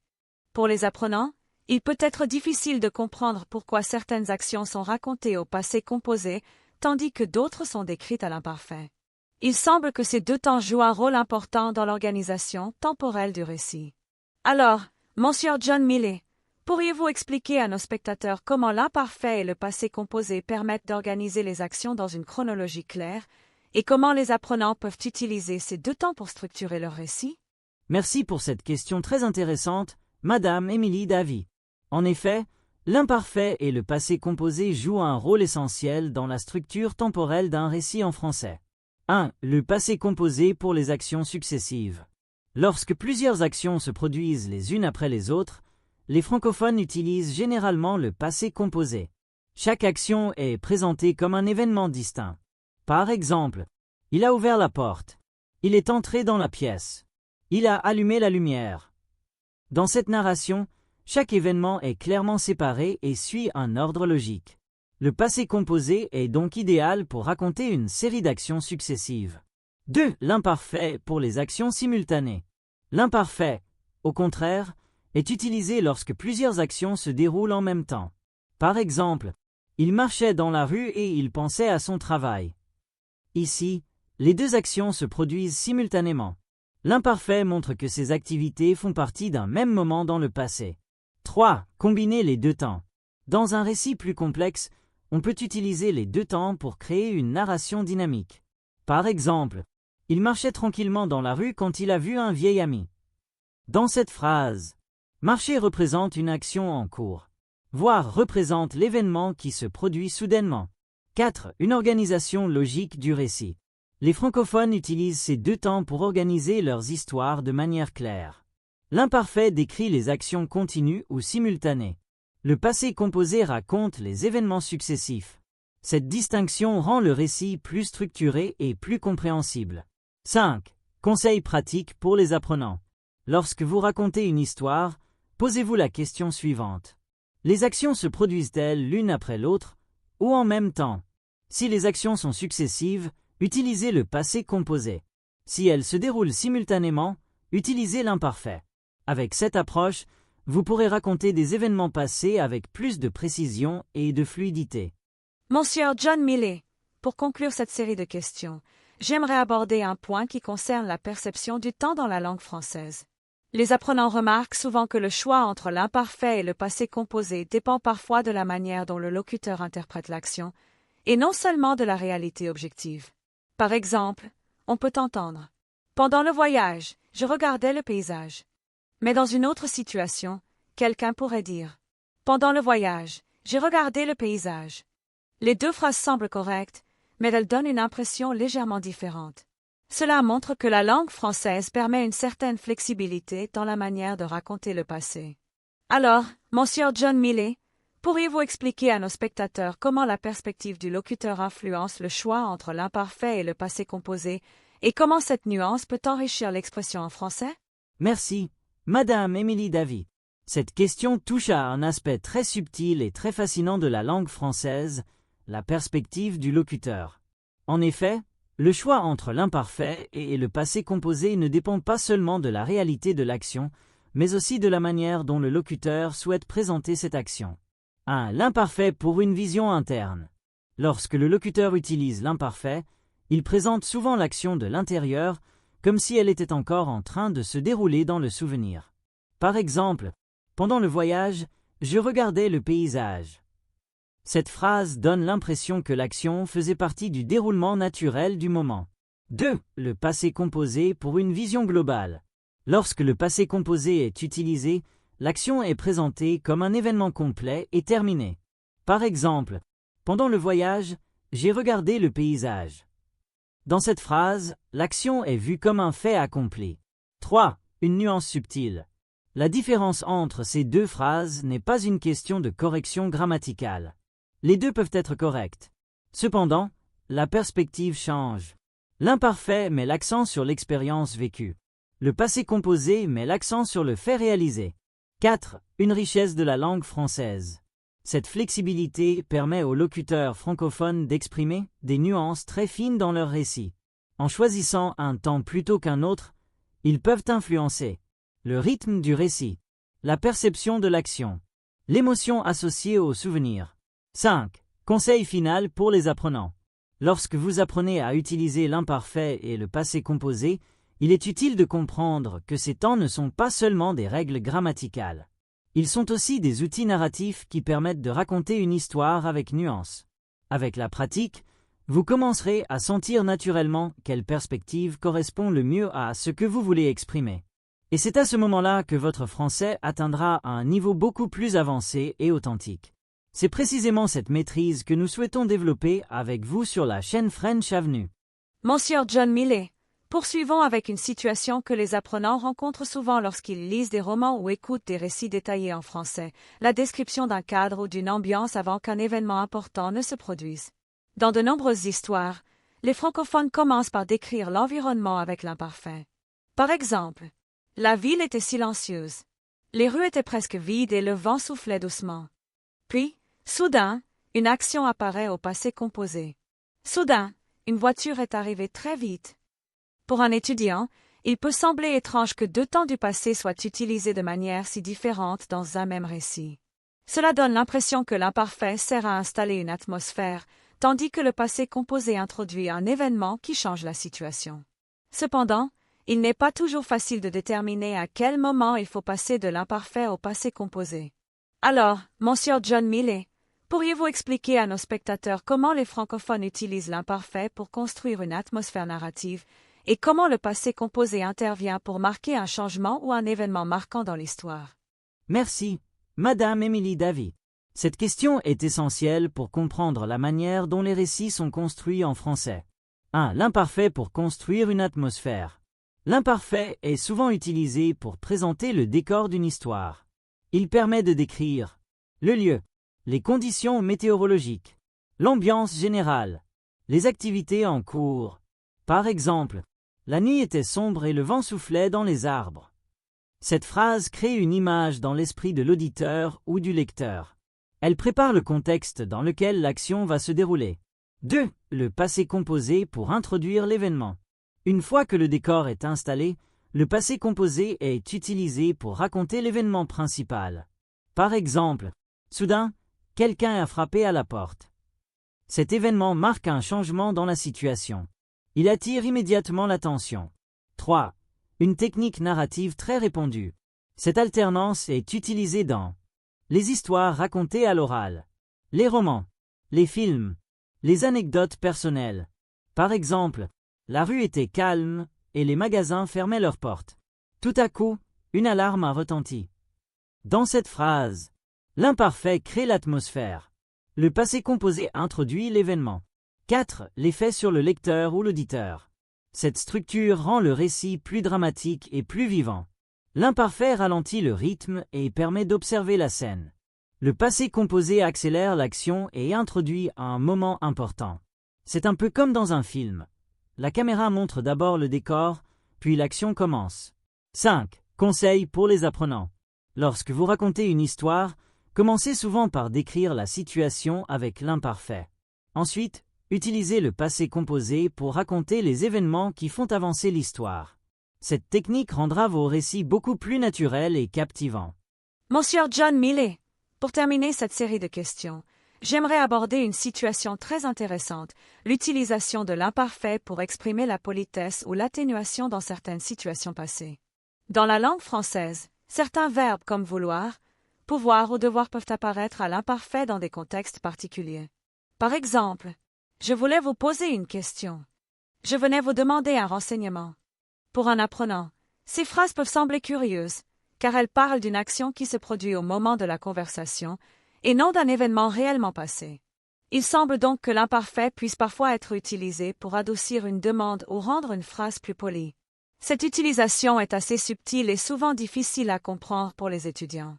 Pour les apprenants, il peut être difficile de comprendre pourquoi certaines actions sont racontées au passé composé, tandis que d'autres sont décrites à l'imparfait. Il semble que ces deux temps jouent un rôle important dans l'organisation temporelle du récit. Alors, Monsieur John Millet, pourriez-vous expliquer à nos spectateurs comment l'imparfait et le passé composé permettent d'organiser les actions dans une chronologie claire, et comment les apprenants peuvent utiliser ces deux temps pour structurer leur récit? Merci pour cette question très intéressante, Madame Émilie Davy. En effet, l'imparfait et le passé composé jouent un rôle essentiel dans la structure temporelle d'un récit en français. 1. Le passé composé pour les actions successives. Lorsque plusieurs actions se produisent les unes après les autres, les francophones utilisent généralement le passé composé. Chaque action est présentée comme un événement distinct. Par exemple, il a ouvert la porte. Il est entré dans la pièce. Il a allumé la lumière. Dans cette narration, chaque événement est clairement séparé et suit un ordre logique. Le passé composé est donc idéal pour raconter une série d'actions successives. 2. L'imparfait pour les actions simultanées. L'imparfait, au contraire, est utilisé lorsque plusieurs actions se déroulent en même temps. Par exemple, il marchait dans la rue et il pensait à son travail. Ici, les deux actions se produisent simultanément. L'imparfait montre que ces activités font partie d'un même moment dans le passé. 3. Combiner les deux temps. Dans un récit plus complexe, on peut utiliser les deux temps pour créer une narration dynamique. Par exemple, il marchait tranquillement dans la rue quand il a vu un vieil ami. Dans cette phrase, marcher représente une action en cours. Voir représente l'événement qui se produit soudainement. 4. Une organisation logique du récit. Les francophones utilisent ces deux temps pour organiser leurs histoires de manière claire. L'imparfait décrit les actions continues ou simultanées. Le passé composé raconte les événements successifs. Cette distinction rend le récit plus structuré et plus compréhensible. 5. Conseil pratique pour les apprenants. Lorsque vous racontez une histoire, posez-vous la question suivante. Les actions se produisent-elles l'une après l'autre ou en même temps? Si les actions sont successives, utilisez le passé composé. Si elles se déroulent simultanément, utilisez l'imparfait. Avec cette approche, vous pourrez raconter des événements passés avec plus de précision et de fluidité. Monsieur John Millet, pour conclure cette série de questions, j'aimerais aborder un point qui concerne la perception du temps dans la langue française. Les apprenants remarquent souvent que le choix entre l'imparfait et le passé composé dépend parfois de la manière dont le locuteur interprète l'action, et non seulement de la réalité objective. Par exemple, on peut entendre « Pendant le voyage, je regardais le paysage ». Mais dans une autre situation, quelqu'un pourrait dire « Pendant le voyage, j'ai regardé le paysage ». Les deux phrases semblent correctes, mais elles donnent une impression légèrement différente. Cela montre que la langue française permet une certaine flexibilité dans la manière de raconter le passé. Alors, Monsieur John Millet, pourriez-vous expliquer à nos spectateurs comment la perspective du locuteur influence le choix entre l'imparfait et le passé composé, et comment cette nuance peut enrichir l'expression en français? Merci, Madame Émilie Davy. Cette question touche à un aspect très subtil et très fascinant de la langue française, la perspective du locuteur. En effet, le choix entre l'imparfait et le passé composé ne dépend pas seulement de la réalité de l'action, mais aussi de la manière dont le locuteur souhaite présenter cette action. 1. L'imparfait pour une vision interne. Lorsque le locuteur utilise l'imparfait, il présente souvent l'action de l'intérieur, comme si elle était encore en train de se dérouler dans le souvenir. Par exemple, pendant le voyage, je regardais le paysage. Cette phrase donne l'impression que l'action faisait partie du déroulement naturel du moment. 2. Le passé composé pour une vision globale. Lorsque le passé composé est utilisé, l'action est présentée comme un événement complet et terminé. Par exemple, pendant le voyage, j'ai regardé le paysage. Dans cette phrase, l'action est vue comme un fait accompli. 3. Une nuance subtile. La différence entre ces deux phrases n'est pas une question de correction grammaticale. Les deux peuvent être corrects. Cependant, la perspective change. L'imparfait met l'accent sur l'expérience vécue. Le passé composé met l'accent sur le fait réalisé. 4. Une richesse de la langue française. Cette flexibilité permet aux locuteurs francophones d'exprimer des nuances très fines dans leur récit. En choisissant un temps plutôt qu'un autre, ils peuvent influencer le rythme du récit, la perception de l'action, l'émotion associée au souvenir. 5. Conseil final pour les apprenants. Lorsque vous apprenez à utiliser l'imparfait et le passé composé, il est utile de comprendre que ces temps ne sont pas seulement des règles grammaticales. Ils sont aussi des outils narratifs qui permettent de raconter une histoire avec nuance. Avec la pratique, vous commencerez à sentir naturellement quelle perspective correspond le mieux à ce que vous voulez exprimer. Et c'est à ce moment-là que votre français atteindra un niveau beaucoup plus avancé et authentique. C'est précisément cette maîtrise que nous souhaitons développer avec vous sur la chaîne French Avenue. Monsieur John Millet, poursuivons avec une situation que les apprenants rencontrent souvent lorsqu'ils lisent des romans ou écoutent des récits détaillés en français, la description d'un cadre ou d'une ambiance avant qu'un événement important ne se produise. Dans de nombreuses histoires, les francophones commencent par décrire l'environnement avec l'imparfait. Par exemple, la ville était silencieuse. Les rues étaient presque vides et le vent soufflait doucement. Puis, soudain, une action apparaît au passé composé. Soudain, une voiture est arrivée très vite. Pour un étudiant, il peut sembler étrange que deux temps du passé soient utilisés de manière si différente dans un même récit. Cela donne l'impression que l'imparfait sert à installer une atmosphère, tandis que le passé composé introduit un événement qui change la situation. Cependant, il n'est pas toujours facile de déterminer à quel moment il faut passer de l'imparfait au passé composé. Alors, Monsieur John Millet, pourriez-vous expliquer à nos spectateurs comment les francophones utilisent l'imparfait pour construire une atmosphère narrative et comment le passé composé intervient pour marquer un changement ou un événement marquant dans l'histoire? Merci, Madame Émilie Davy. Cette question est essentielle pour comprendre la manière dont les récits sont construits en français. 1. L'imparfait pour construire une atmosphère. L'imparfait est souvent utilisé pour présenter le décor d'une histoire. Il permet de décrire le lieu, les conditions météorologiques, l'ambiance générale, les activités en cours. Par exemple, La nuit était sombre et le vent soufflait dans les arbres. Cette phrase crée une image dans l'esprit de l'auditeur ou du lecteur. Elle prépare le contexte dans lequel l'action va se dérouler. 2. Le passé composé pour introduire l'événement. Une fois que le décor est installé, le passé composé est utilisé pour raconter l'événement principal. Par exemple, soudain, quelqu'un a frappé à la porte. Cet événement marque un changement dans la situation. Il attire immédiatement l'attention. 3. Une technique narrative très répandue. Cette alternance est utilisée dans les histoires racontées à l'oral, les romans, les films, les anecdotes personnelles. Par exemple, la rue était calme et les magasins fermaient leurs portes. Tout à coup, une alarme a retenti. Dans cette phrase, l'imparfait crée l'atmosphère. Le passé composé introduit l'événement. 4. L'effet sur le lecteur ou l'auditeur. Cette structure rend le récit plus dramatique et plus vivant. L'imparfait ralentit le rythme et permet d'observer la scène. Le passé composé accélère l'action et introduit un moment important. C'est un peu comme dans un film. La caméra montre d'abord le décor, puis l'action commence. 5. Conseil pour les apprenants. Lorsque vous racontez une histoire, commencez souvent par décrire la situation avec l'imparfait. Ensuite, utilisez le passé composé pour raconter les événements qui font avancer l'histoire. Cette technique rendra vos récits beaucoup plus naturels et captivants. Monsieur John Millet, pour terminer cette série de questions, j'aimerais aborder une situation très intéressante, l'utilisation de l'imparfait pour exprimer la politesse ou l'atténuation dans certaines situations passées. Dans la langue française, certains verbes comme vouloir, pouvoir ou devoir peuvent apparaître à l'imparfait dans des contextes particuliers. Par exemple, je voulais vous poser une question. Je venais vous demander un renseignement. Pour un apprenant, ces phrases peuvent sembler curieuses, car elles parlent d'une action qui se produit au moment de la conversation et non d'un événement réellement passé. Il semble donc que l'imparfait puisse parfois être utilisé pour adoucir une demande ou rendre une phrase plus polie. Cette utilisation est assez subtile et souvent difficile à comprendre pour les étudiants.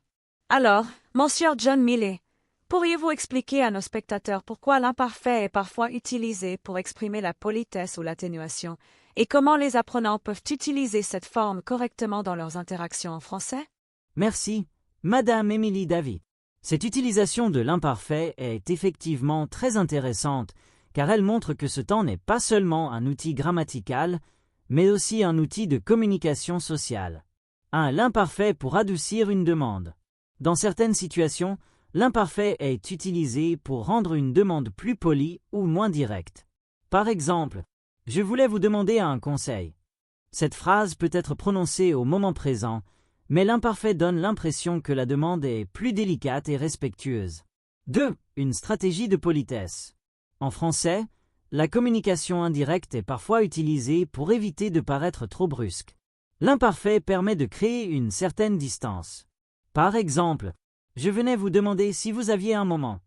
Alors, Monsieur John Millet, pourriez-vous expliquer à nos spectateurs pourquoi l'imparfait est parfois utilisé pour exprimer la politesse ou l'atténuation, et comment les apprenants peuvent utiliser cette forme correctement dans leurs interactions en français? Merci, Madame Émilie Davy. Cette utilisation de l'imparfait est effectivement très intéressante, car elle montre que ce temps n'est pas seulement un outil grammatical, mais aussi un outil de communication sociale. 1. L'imparfait pour adoucir une demande. Dans certaines situations, l'imparfait est utilisé pour rendre une demande plus polie ou moins directe. Par exemple, je voulais vous demander un conseil. Cette phrase peut être prononcée au moment présent, mais l'imparfait donne l'impression que la demande est plus délicate et respectueuse. 2. Une stratégie de politesse. En français, la communication indirecte est parfois utilisée pour éviter de paraître trop brusque. L'imparfait permet de créer une certaine distance. Par exemple, je venais vous demander si vous aviez un moment.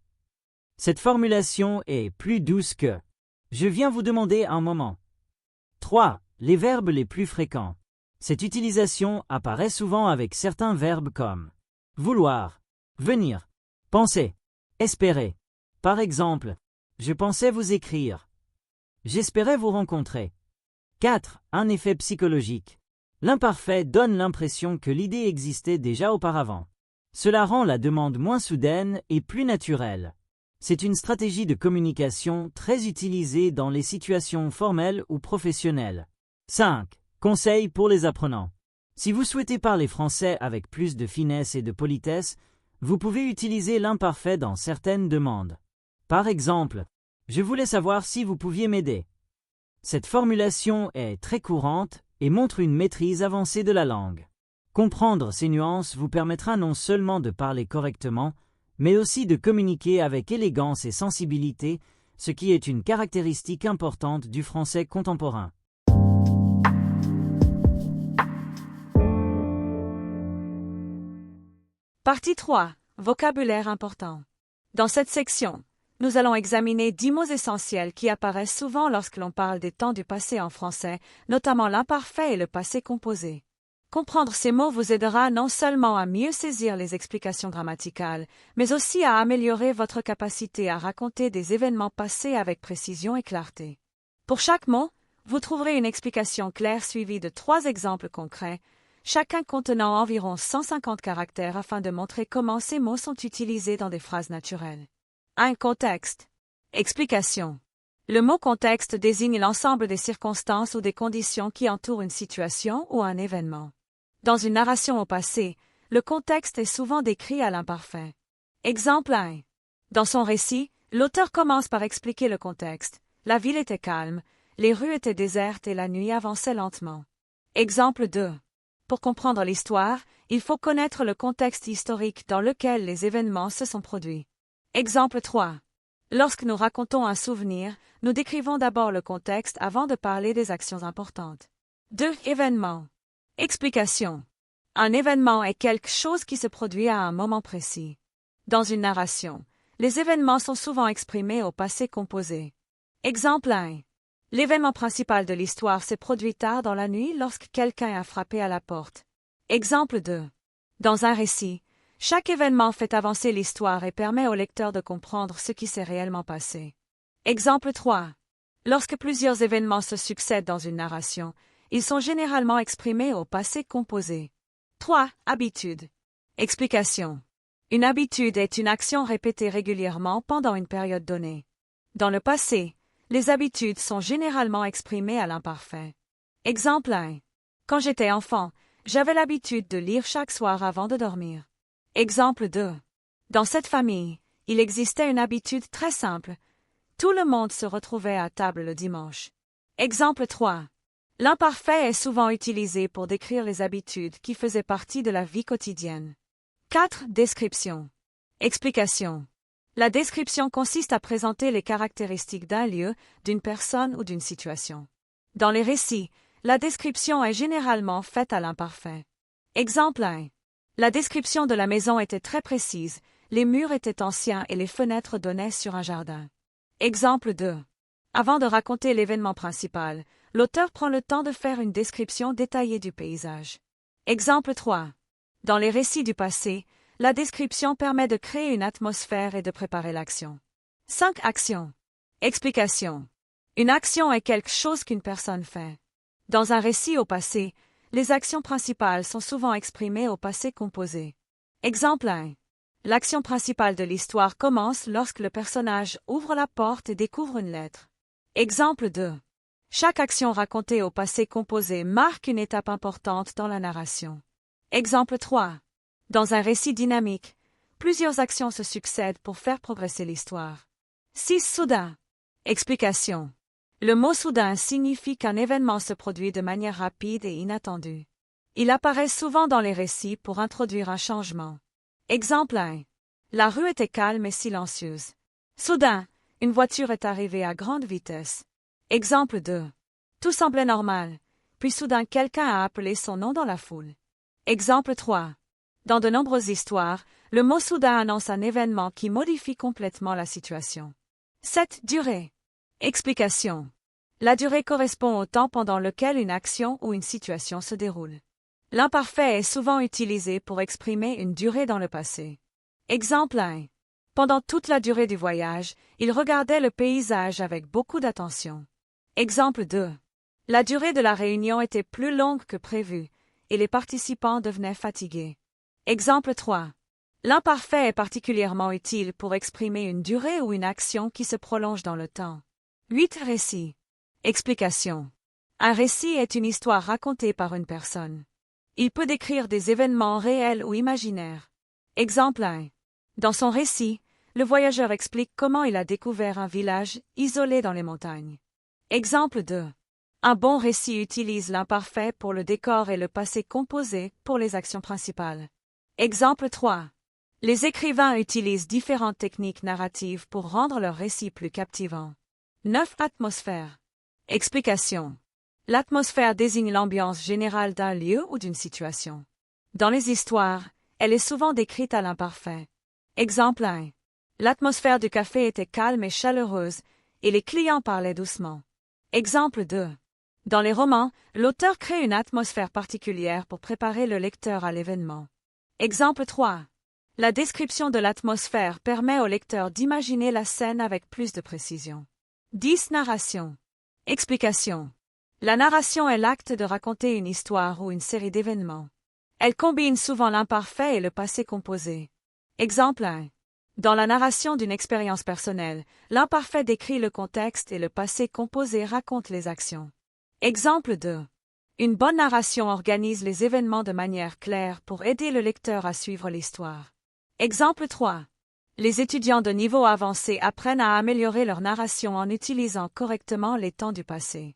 Cette formulation est plus douce que « je viens vous demander un moment ». 3. Les verbes les plus fréquents. Cette utilisation apparaît souvent avec certains verbes comme vouloir, venir, penser, espérer. Par exemple, je pensais vous écrire. J'espérais vous rencontrer. 4. Un effet psychologique. L'imparfait donne l'impression que l'idée existait déjà auparavant. Cela rend la demande moins soudaine et plus naturelle. C'est une stratégie de communication très utilisée dans les situations formelles ou professionnelles. 5. Conseil pour les apprenants. Si vous souhaitez parler français avec plus de finesse et de politesse, vous pouvez utiliser l'imparfait dans certaines demandes. Par exemple, je voulais savoir si vous pouviez m'aider. Cette formulation est très courante et montre une maîtrise avancée de la langue. Comprendre ces nuances vous permettra non seulement de parler correctement, mais aussi de communiquer avec élégance et sensibilité, ce qui est une caractéristique importante du français contemporain. Partie 3. Vocabulaire important. Dans cette section, nous allons examiner 10 mots essentiels qui apparaissent souvent lorsque l'on parle des temps du passé en français, notamment l'imparfait et le passé composé. Comprendre ces mots vous aidera non seulement à mieux saisir les explications grammaticales, mais aussi à améliorer votre capacité à raconter des événements passés avec précision et clarté. Pour chaque mot, Vous trouverez une explication claire suivie de 3 exemples concrets, chacun contenant environ 150 caractères afin de montrer comment ces mots sont utilisés dans des phrases naturelles. 1. Contexte. Explication. Le mot contexte désigne l'ensemble des circonstances ou des conditions qui entourent une situation ou un événement. Dans une narration au passé, le contexte est souvent décrit à l'imparfait. Exemple 1. Dans son récit, l'auteur commence par expliquer le contexte. La ville était calme, les rues étaient désertes et la nuit avançait lentement. Exemple 2. Pour comprendre l'histoire, il faut connaître le contexte historique dans lequel les événements se sont produits. Exemple 3. Lorsque nous racontons un souvenir, nous décrivons d'abord le contexte avant de parler des actions importantes. 2. Événement. Explication. Un événement est quelque chose qui se produit à un moment précis. Dans une narration, les événements sont souvent exprimés au passé composé. Exemple 1. L'événement principal de l'histoire s'est produit tard dans la nuit lorsque quelqu'un a frappé à la porte. Exemple 2. Dans un récit, chaque événement fait avancer l'histoire et permet au lecteur de comprendre ce qui s'est réellement passé. Exemple 3. Lorsque plusieurs événements se succèdent dans une narration, ils sont généralement exprimés au passé composé. 3. Habitude. Explication. Une habitude est une action répétée régulièrement pendant une période donnée. Dans le passé, les habitudes sont généralement exprimées à l'imparfait. Exemple 1. Quand j'étais enfant, j'avais l'habitude de lire chaque soir avant de dormir. Exemple 2. Dans cette famille, il existait une habitude très simple. Tout le monde se retrouvait à table le dimanche. Exemple 3. L'imparfait est souvent utilisé pour décrire les habitudes qui faisaient partie de la vie quotidienne. 4. Description. Explication. La description consiste à présenter les caractéristiques d'un lieu, d'une personne ou d'une situation. Dans les récits, la description est généralement faite à l'imparfait. Exemple 1. La description de la maison était très précise, les murs étaient anciens et les fenêtres donnaient sur un jardin. Exemple 2. Avant de raconter l'événement principal, l'auteur prend le temps de faire une description détaillée du paysage. Exemple 3. Dans les récits du passé, la description permet de créer une atmosphère et de préparer l'action. 5. Action. Explication. Une action est quelque chose qu'une personne fait. Dans un récit au passé, les actions principales sont souvent exprimées au passé composé. Exemple 1. L'action principale de l'histoire commence lorsque le personnage ouvre la porte et découvre une lettre. Exemple 2. Chaque action racontée au passé composé marque une étape importante dans la narration. Exemple 3. Dans un récit dynamique, plusieurs actions se succèdent pour faire progresser l'histoire. 6. Soudain. Explication. Le mot soudain signifie qu'un événement se produit de manière rapide et inattendue. Il apparaît souvent dans les récits pour introduire un changement. Exemple 1. La rue était calme et silencieuse. Soudain, une voiture est arrivée à grande vitesse. Exemple 2. Tout semblait normal, puis soudain quelqu'un a appelé son nom dans la foule. Exemple 3. Dans de nombreuses histoires, le mot soudain annonce un événement qui modifie complètement la situation. 7. Durée. Explication. La durée correspond au temps pendant lequel une action ou une situation se déroule. L'imparfait est souvent utilisé pour exprimer une durée dans le passé. Exemple 1. Pendant toute la durée du voyage, il regardait le paysage avec beaucoup d'attention. Exemple 2. La durée de la réunion était plus longue que prévu, et les participants devenaient fatigués. Exemple 3. L'imparfait est particulièrement utile pour exprimer une durée ou une action qui se prolonge dans le temps. 8. Récit. Explication. Un récit est une histoire racontée par une personne. Il peut décrire des événements réels ou imaginaires. Exemple 1. Dans son récit, le voyageur explique comment il a découvert un village isolé dans les montagnes. Exemple 2. Un bon récit utilise l'imparfait pour le décor et le passé composé pour les actions principales. Exemple 3. Les écrivains utilisent différentes techniques narratives pour rendre leur récit plus captivant. 9. Atmosphère. Explication. L'atmosphère désigne l'ambiance générale d'un lieu ou d'une situation. Dans les histoires, elle est souvent décrite à l'imparfait. Exemple 1. L'atmosphère du café était calme et chaleureuse, et les clients parlaient doucement. Exemple 2. Dans les romans, l'auteur crée une atmosphère particulière pour préparer le lecteur à l'événement. Exemple 3. La description de l'atmosphère permet au lecteur d'imaginer la scène avec plus de précision. 10. Narration. Explication. La narration est l'acte de raconter une histoire ou une série d'événements. Elle combine souvent l'imparfait et le passé composé. Exemple 1. Dans la narration d'une expérience personnelle, l'imparfait décrit le contexte et le passé composé raconte les actions. Exemple 2. Une bonne narration organise les événements de manière claire pour aider le lecteur à suivre l'histoire. Exemple 3. Les étudiants de niveau avancé apprennent à améliorer leur narration en utilisant correctement les temps du passé.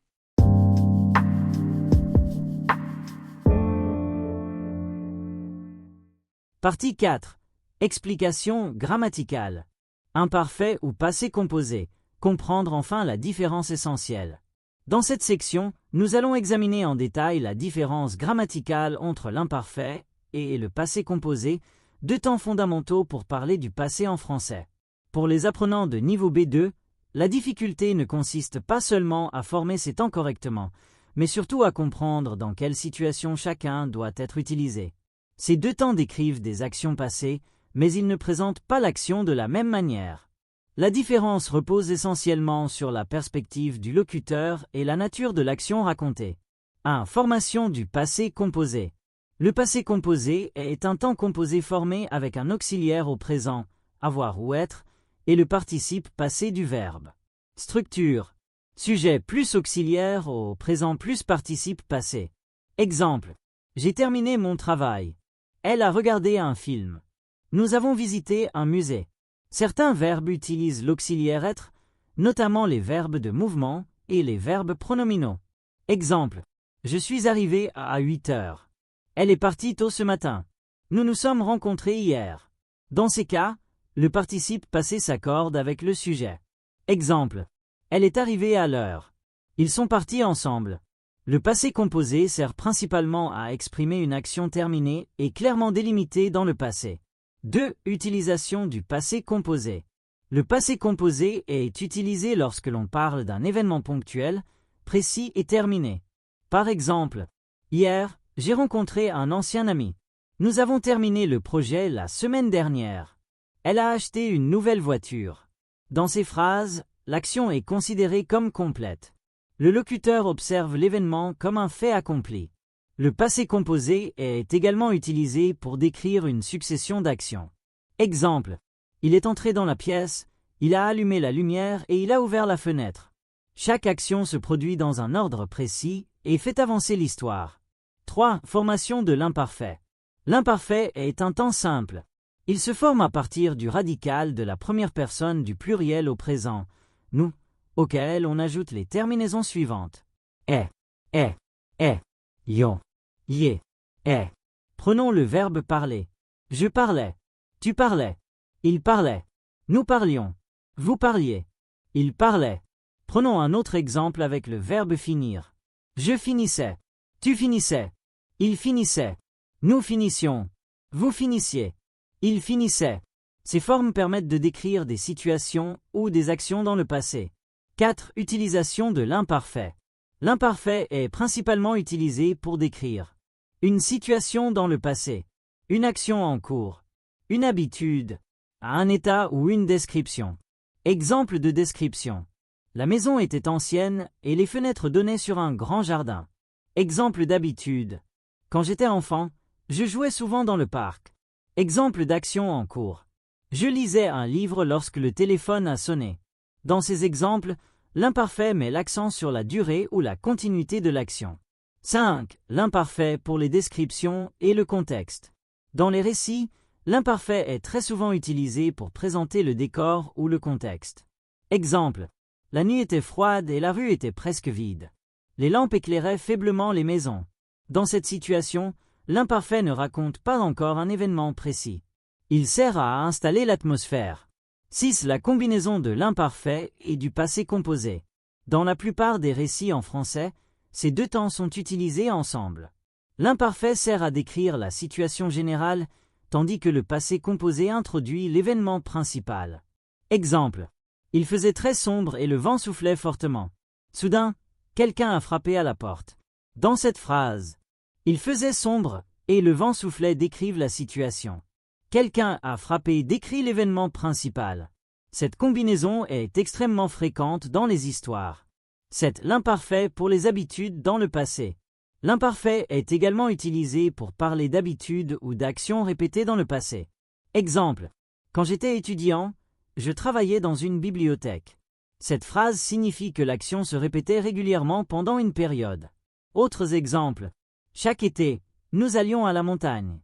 Partie 4. Explication grammaticale. Imparfait ou passé composé. Comprendre enfin la différence essentielle. Dans cette section, nous allons examiner en détail la différence grammaticale entre l'imparfait et le passé composé, deux temps fondamentaux pour parler du passé en français. Pour les apprenants de niveau B2, la difficulté ne consiste pas seulement à former ces temps correctement, mais surtout à comprendre dans quelle situation chacun doit être utilisé. Ces deux temps décrivent des actions passées, mais ils ne présentent pas l'action de la même manière. La différence repose essentiellement sur la perspective du locuteur et la nature de l'action racontée. 1. Formation du passé composé. Le passé composé est un temps composé formé avec un auxiliaire au présent, avoir ou être, et le participe passé du verbe. Structure. Sujet plus auxiliaire au présent plus participe passé. Exemple. J'ai terminé mon travail. Elle a regardé un film. Nous avons visité un musée. Certains verbes utilisent l'auxiliaire être, notamment les verbes de mouvement et les verbes pronominaux. Exemple. Je suis arrivé à 8 heures. Elle est partie tôt ce matin. Nous nous sommes rencontrés hier. Dans ces cas, le participe passé s'accorde avec le sujet. Exemple. Elle est arrivée à l'heure. Ils sont partis ensemble. Le passé composé sert principalement à exprimer une action terminée et clairement délimitée dans le passé. 2. Utilisation du passé composé. Le passé composé est utilisé lorsque l'on parle d'un événement ponctuel, précis et terminé. Par exemple, hier, j'ai rencontré un ancien ami. Nous avons terminé le projet la semaine dernière. Elle a acheté une nouvelle voiture. Dans ces phrases, l'action est considérée comme complète. Le locuteur observe l'événement comme un fait accompli. Le passé composé est également utilisé pour décrire une succession d'actions. Exemple. Il est entré dans la pièce, il a allumé la lumière et il a ouvert la fenêtre. Chaque action se produit dans un ordre précis et fait avancer l'histoire. 3. Formation de l'imparfait. L'imparfait est un temps simple. Il se forme à partir du radical de la première personne du pluriel au présent, nous, auquel on ajoute les terminaisons suivantes. Est, yon, yé, est. Prenons le verbe parler. Je parlais. Tu parlais. Il parlait. Nous parlions. Vous parliez. Il parlait. Prenons un autre exemple avec le verbe finir. Je finissais. Tu finissais. Il finissait. Nous finissions. Vous finissiez. Il finissait. Ces formes permettent de décrire des situations ou des actions dans le passé. 4. Utilisation de l'imparfait. L'imparfait est principalement utilisé pour décrire une situation dans le passé, une action en cours, une habitude, un état ou une description. Exemple de description. La maison était ancienne et les fenêtres donnaient sur un grand jardin. Exemple d'habitude. Quand j'étais enfant, je jouais souvent dans le parc. Exemple d'action en cours. Je lisais un livre lorsque le téléphone a sonné. Dans ces exemples, l'imparfait met l'accent sur la durée ou la continuité de l'action. 5. L'imparfait pour les descriptions et le contexte. Dans les récits, l'imparfait est très souvent utilisé pour présenter le décor ou le contexte. Exemple. La nuit était froide et la rue était presque vide. Les lampes éclairaient faiblement les maisons. Dans cette situation, l'imparfait ne raconte pas encore un événement précis. Il sert à installer l'atmosphère. 6. La combinaison de l'imparfait et du passé composé. Dans la plupart des récits en français, ces deux temps sont utilisés ensemble. L'imparfait sert à décrire la situation générale, tandis que le passé composé introduit l'événement principal. Exemple. Il faisait très sombre et le vent soufflait fortement. Soudain, quelqu'un a frappé à la porte. Dans cette phrase, il faisait sombre et le vent soufflait décrivent la situation. Quelqu'un a frappé décrit l'événement principal. Cette combinaison est extrêmement fréquente dans les histoires. 7. L'imparfait pour les habitudes dans le passé. L'imparfait est également utilisé pour parler d'habitudes ou d'actions répétées dans le passé. Exemple. Quand j'étais étudiant, je travaillais dans une bibliothèque. Cette phrase signifie que l'action se répétait régulièrement pendant une période. Autres exemples. Chaque été, nous allions à la montagne.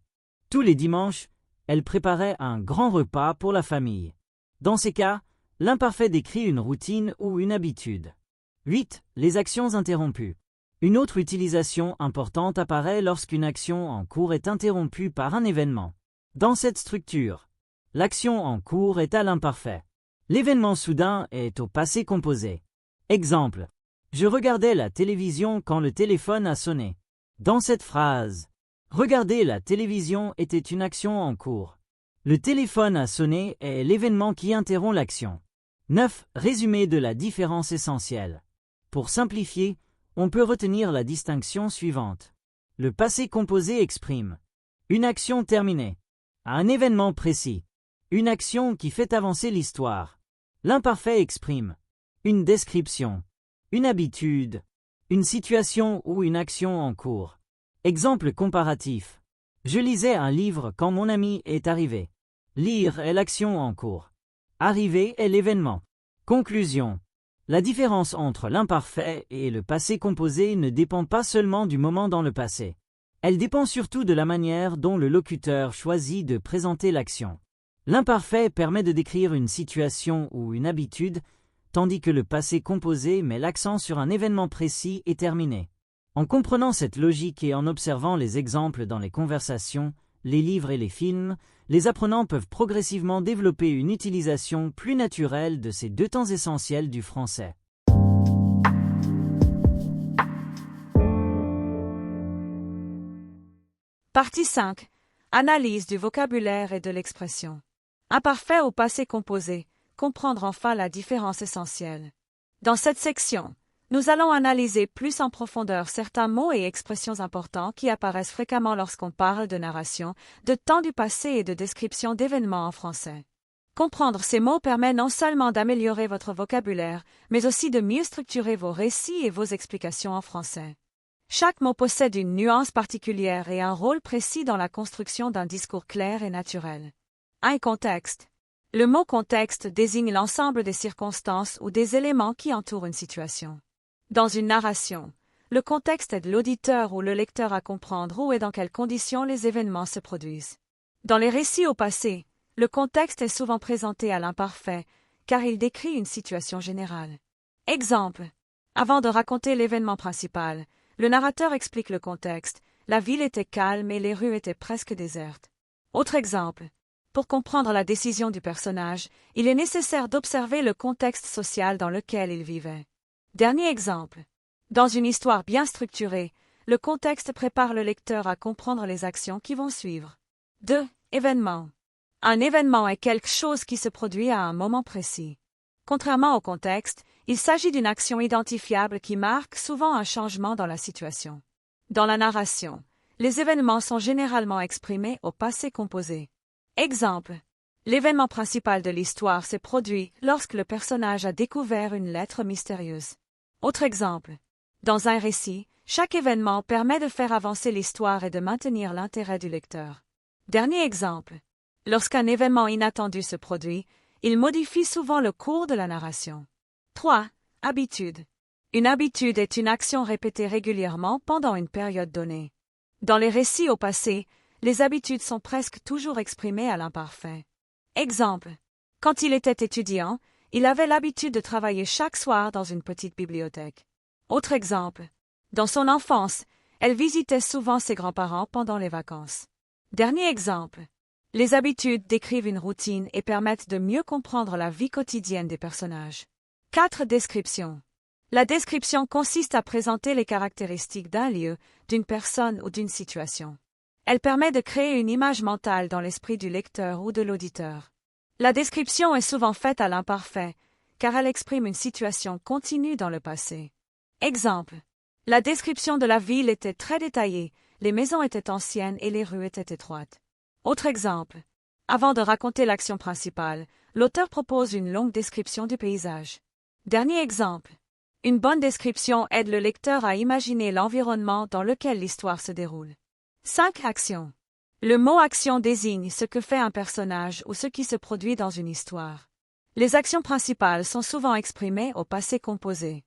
Tous les dimanches, elle préparait un grand repas pour la famille. Dans ces cas, l'imparfait décrit une routine ou une habitude. 8. Les actions interrompues. Une autre utilisation importante apparaît lorsqu'une action en cours est interrompue par un événement. Dans cette structure, l'action en cours est à l'imparfait. L'événement soudain est au passé composé. Exemple. Je regardais la télévision quand le téléphone a sonné. Dans cette phrase, regarder la télévision était une action en cours. Le téléphone a sonné est l'événement qui interrompt l'action. 9. Résumé de la différence essentielle. Pour simplifier, on peut retenir la distinction suivante. Le passé composé exprime une action terminée, un événement précis, une action qui fait avancer l'histoire. L'imparfait exprime une description, une habitude, une situation ou une action en cours. Exemple comparatif. Je lisais un livre quand mon ami est arrivé. Lire est l'action en cours. Arriver est l'événement. Conclusion. La différence entre l'imparfait et le passé composé ne dépend pas seulement du moment dans le passé. Elle dépend surtout de la manière dont le locuteur choisit de présenter l'action. L'imparfait permet de décrire une situation ou une habitude, tandis que le passé composé met l'accent sur un événement précis et terminé. En comprenant cette logique et en observant les exemples dans les conversations, les livres et les films, les apprenants peuvent progressivement développer une utilisation plus naturelle de ces deux temps essentiels du français. Partie 5. Analyse du vocabulaire et de l'expression. Imparfait au passé composé. Comprendre enfin la différence essentielle. Dans cette section, nous allons analyser plus en profondeur certains mots et expressions importants qui apparaissent fréquemment lorsqu'on parle de narration, de temps du passé et de description d'événements en français. Comprendre ces mots permet non seulement d'améliorer votre vocabulaire, mais aussi de mieux structurer vos récits et vos explications en français. Chaque mot possède une nuance particulière et un rôle précis dans la construction d'un discours clair et naturel. Un contexte. Le mot contexte désigne l'ensemble des circonstances ou des éléments qui entourent une situation. Dans une narration, le contexte aide l'auditeur ou le lecteur à comprendre où et dans quelles conditions les événements se produisent. Dans les récits au passé, le contexte est souvent présenté à l'imparfait, car il décrit une situation générale. Exemple. Avant de raconter l'événement principal, le narrateur explique le contexte. La ville était calme et les rues étaient presque désertes. Autre exemple. Pour comprendre la décision du personnage, il est nécessaire d'observer le contexte social dans lequel il vivait. Dernier exemple. Dans une histoire bien structurée, le contexte prépare le lecteur à comprendre les actions qui vont suivre. 2. Événement. Un événement est quelque chose qui se produit à un moment précis. Contrairement au contexte, il s'agit d'une action identifiable qui marque souvent un changement dans la situation. Dans la narration, les événements sont généralement exprimés au passé composé. Exemple. L'événement principal de l'histoire s'est produit lorsque le personnage a découvert une lettre mystérieuse. Autre exemple. Dans un récit, chaque événement permet de faire avancer l'histoire et de maintenir l'intérêt du lecteur. Dernier exemple. Lorsqu'un événement inattendu se produit, il modifie souvent le cours de la narration. 3. Habitude. Une habitude est une action répétée régulièrement pendant une période donnée. Dans les récits au passé, les habitudes sont presque toujours exprimées à l'imparfait. Exemple. Quand il était étudiant, il avait l'habitude de travailler chaque soir dans une petite bibliothèque. Autre exemple. Dans son enfance, elle visitait souvent ses grands-parents pendant les vacances. Dernier exemple. Les habitudes décrivent une routine et permettent de mieux comprendre la vie quotidienne des personnages. 4. Description. La description consiste à présenter les caractéristiques d'un lieu, d'une personne ou d'une situation. Elle permet de créer une image mentale dans l'esprit du lecteur ou de l'auditeur. La description est souvent faite à l'imparfait, car elle exprime une situation continue dans le passé. Exemple. La description de la ville était très détaillée, les maisons étaient anciennes et les rues étaient étroites. Autre exemple. Avant de raconter l'action principale, l'auteur propose une longue description du paysage. Dernier exemple. Une bonne description aide le lecteur à imaginer l'environnement dans lequel l'histoire se déroule. 5 actions. Le mot action désigne ce que fait un personnage ou ce qui se produit dans une histoire. Les actions principales sont souvent exprimées au passé composé.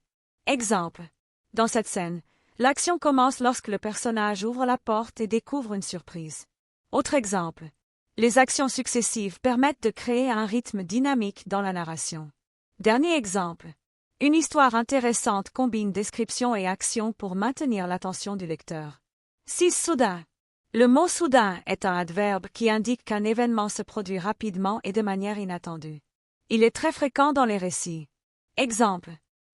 Exemple. Dans cette scène, l'action commence lorsque le personnage ouvre la porte et découvre une surprise. Autre exemple. Les actions successives permettent de créer un rythme dynamique dans la narration. Dernier exemple. Une histoire intéressante combine description et action pour maintenir l'attention du lecteur. 6 soudain. Le mot soudain est un adverbe qui indique qu'un événement se produit rapidement et de manière inattendue. Il est très fréquent dans les récits. Exemple.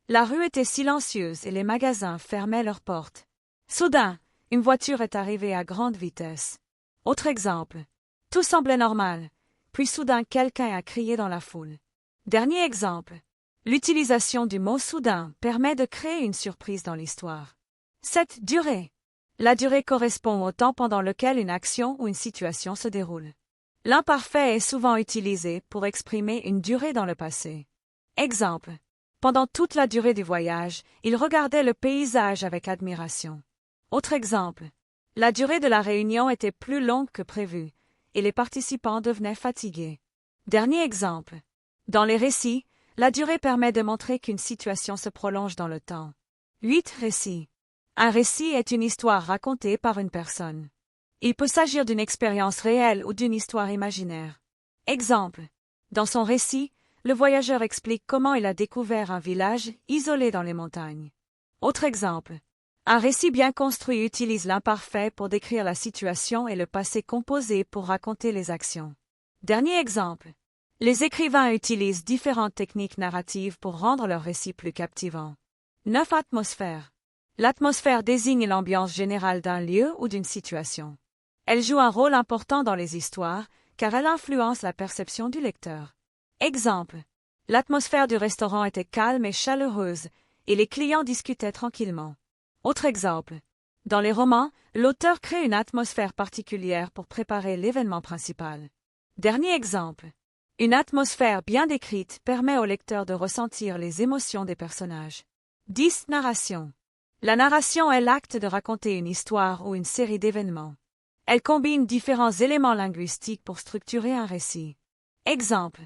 La rue était silencieuse et les magasins fermaient leurs portes. Soudain, une voiture est arrivée à grande vitesse. Autre exemple. Tout semblait normal, puis soudain quelqu'un a crié dans la foule. Dernier exemple. L'utilisation du mot soudain permet de créer une surprise dans l'histoire. 7 durée. La durée correspond au temps pendant lequel une action ou une situation se déroule. L'imparfait est souvent utilisé pour exprimer une durée dans le passé. Exemple. Pendant toute la durée du voyage, il regardait le paysage avec admiration. Autre exemple. La durée de la réunion était plus longue que prévu, et les participants devenaient fatigués. Dernier exemple. Dans les récits, la durée permet de montrer qu'une situation se prolonge dans le temps. 8 récits. Un récit est une histoire racontée par une personne. Il peut s'agir d'une expérience réelle ou d'une histoire imaginaire. Exemple. Dans son récit, le voyageur explique comment il a découvert un village isolé dans les montagnes. Autre exemple. Un récit bien construit utilise l'imparfait pour décrire la situation et le passé composé pour raconter les actions. Dernier exemple. Les écrivains utilisent différentes techniques narratives pour rendre leur récit plus captivant. 9 atmosphères. L'atmosphère désigne l'ambiance générale d'un lieu ou d'une situation. Elle joue un rôle important dans les histoires, car elle influence la perception du lecteur. Exemple. L'atmosphère du restaurant était calme et chaleureuse, et les clients discutaient tranquillement. Autre exemple. Dans les romans, l'auteur crée une atmosphère particulière pour préparer l'événement principal. Dernier exemple. Une atmosphère bien décrite permet au lecteur de ressentir les émotions des personnages. 10 narration. La narration est l'acte de raconter une histoire ou une série d'événements. Elle combine différents éléments linguistiques pour structurer un récit. Exemple.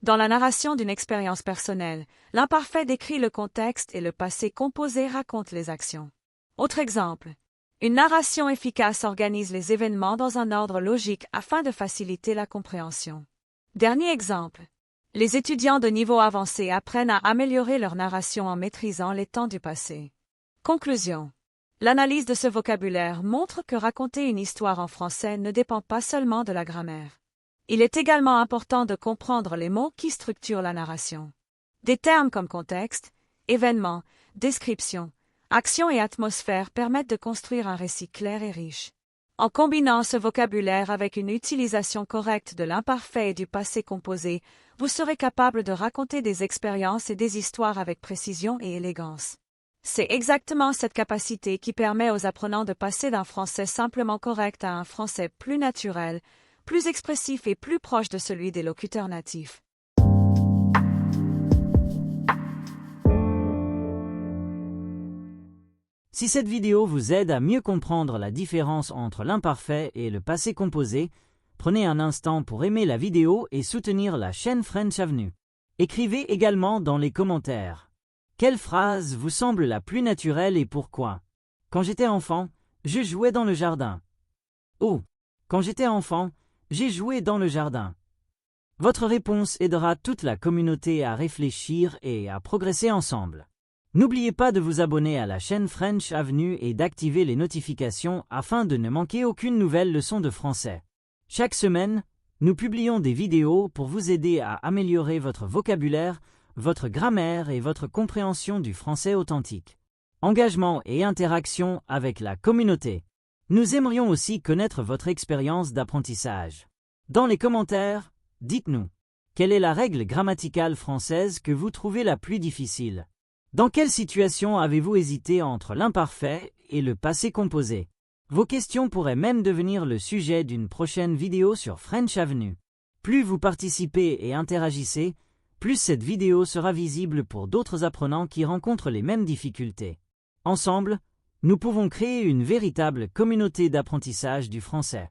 Dans la narration d'une expérience personnelle, l'imparfait décrit le contexte et le passé composé raconte les actions. Autre exemple. Une narration efficace organise les événements dans un ordre logique afin de faciliter la compréhension. Dernier exemple. Les étudiants de niveau avancé apprennent à améliorer leur narration en maîtrisant les temps du passé. Conclusion. L'analyse de ce vocabulaire montre que raconter une histoire en français ne dépend pas seulement de la grammaire. Il est également important de comprendre les mots qui structurent la narration. Des termes comme contexte, événement, description, action et atmosphère permettent de construire un récit clair et riche. En combinant ce vocabulaire avec une utilisation correcte de l'imparfait et du passé composé, vous serez capable de raconter des expériences et des histoires avec précision et élégance. C'est exactement cette capacité qui permet aux apprenants de passer d'un français simplement correct à un français plus naturel, plus expressif et plus proche de celui des locuteurs natifs. Si cette vidéo vous aide à mieux comprendre la différence entre l'imparfait et le passé composé, prenez un instant pour aimer la vidéo et soutenir la chaîne French Avenue. Écrivez également dans les commentaires. Quelle phrase vous semble la plus naturelle et pourquoi? Quand j'étais enfant, je jouais dans le jardin. Oh, quand j'étais enfant, j'ai joué dans le jardin. Votre réponse aidera toute la communauté à réfléchir et à progresser ensemble. N'oubliez pas de vous abonner à la chaîne French Avenue et d'activer les notifications afin de ne manquer aucune nouvelle leçon de français. Chaque semaine, nous publions des vidéos pour vous aider à améliorer votre vocabulaire, votre grammaire et votre compréhension du français authentique. Engagement et interaction avec la communauté. Nous aimerions aussi connaître votre expérience d'apprentissage. Dans les commentaires, dites-nous, quelle est la règle grammaticale française que vous trouvez la plus difficile? Dans quelle situation avez-vous hésité entre l'imparfait et le passé composé? Vos questions pourraient même devenir le sujet d'une prochaine vidéo sur French Avenue. Plus vous participez et interagissez, plus cette vidéo sera visible pour d'autres apprenants qui rencontrent les mêmes difficultés. Ensemble, nous pouvons créer une véritable communauté d'apprentissage du français.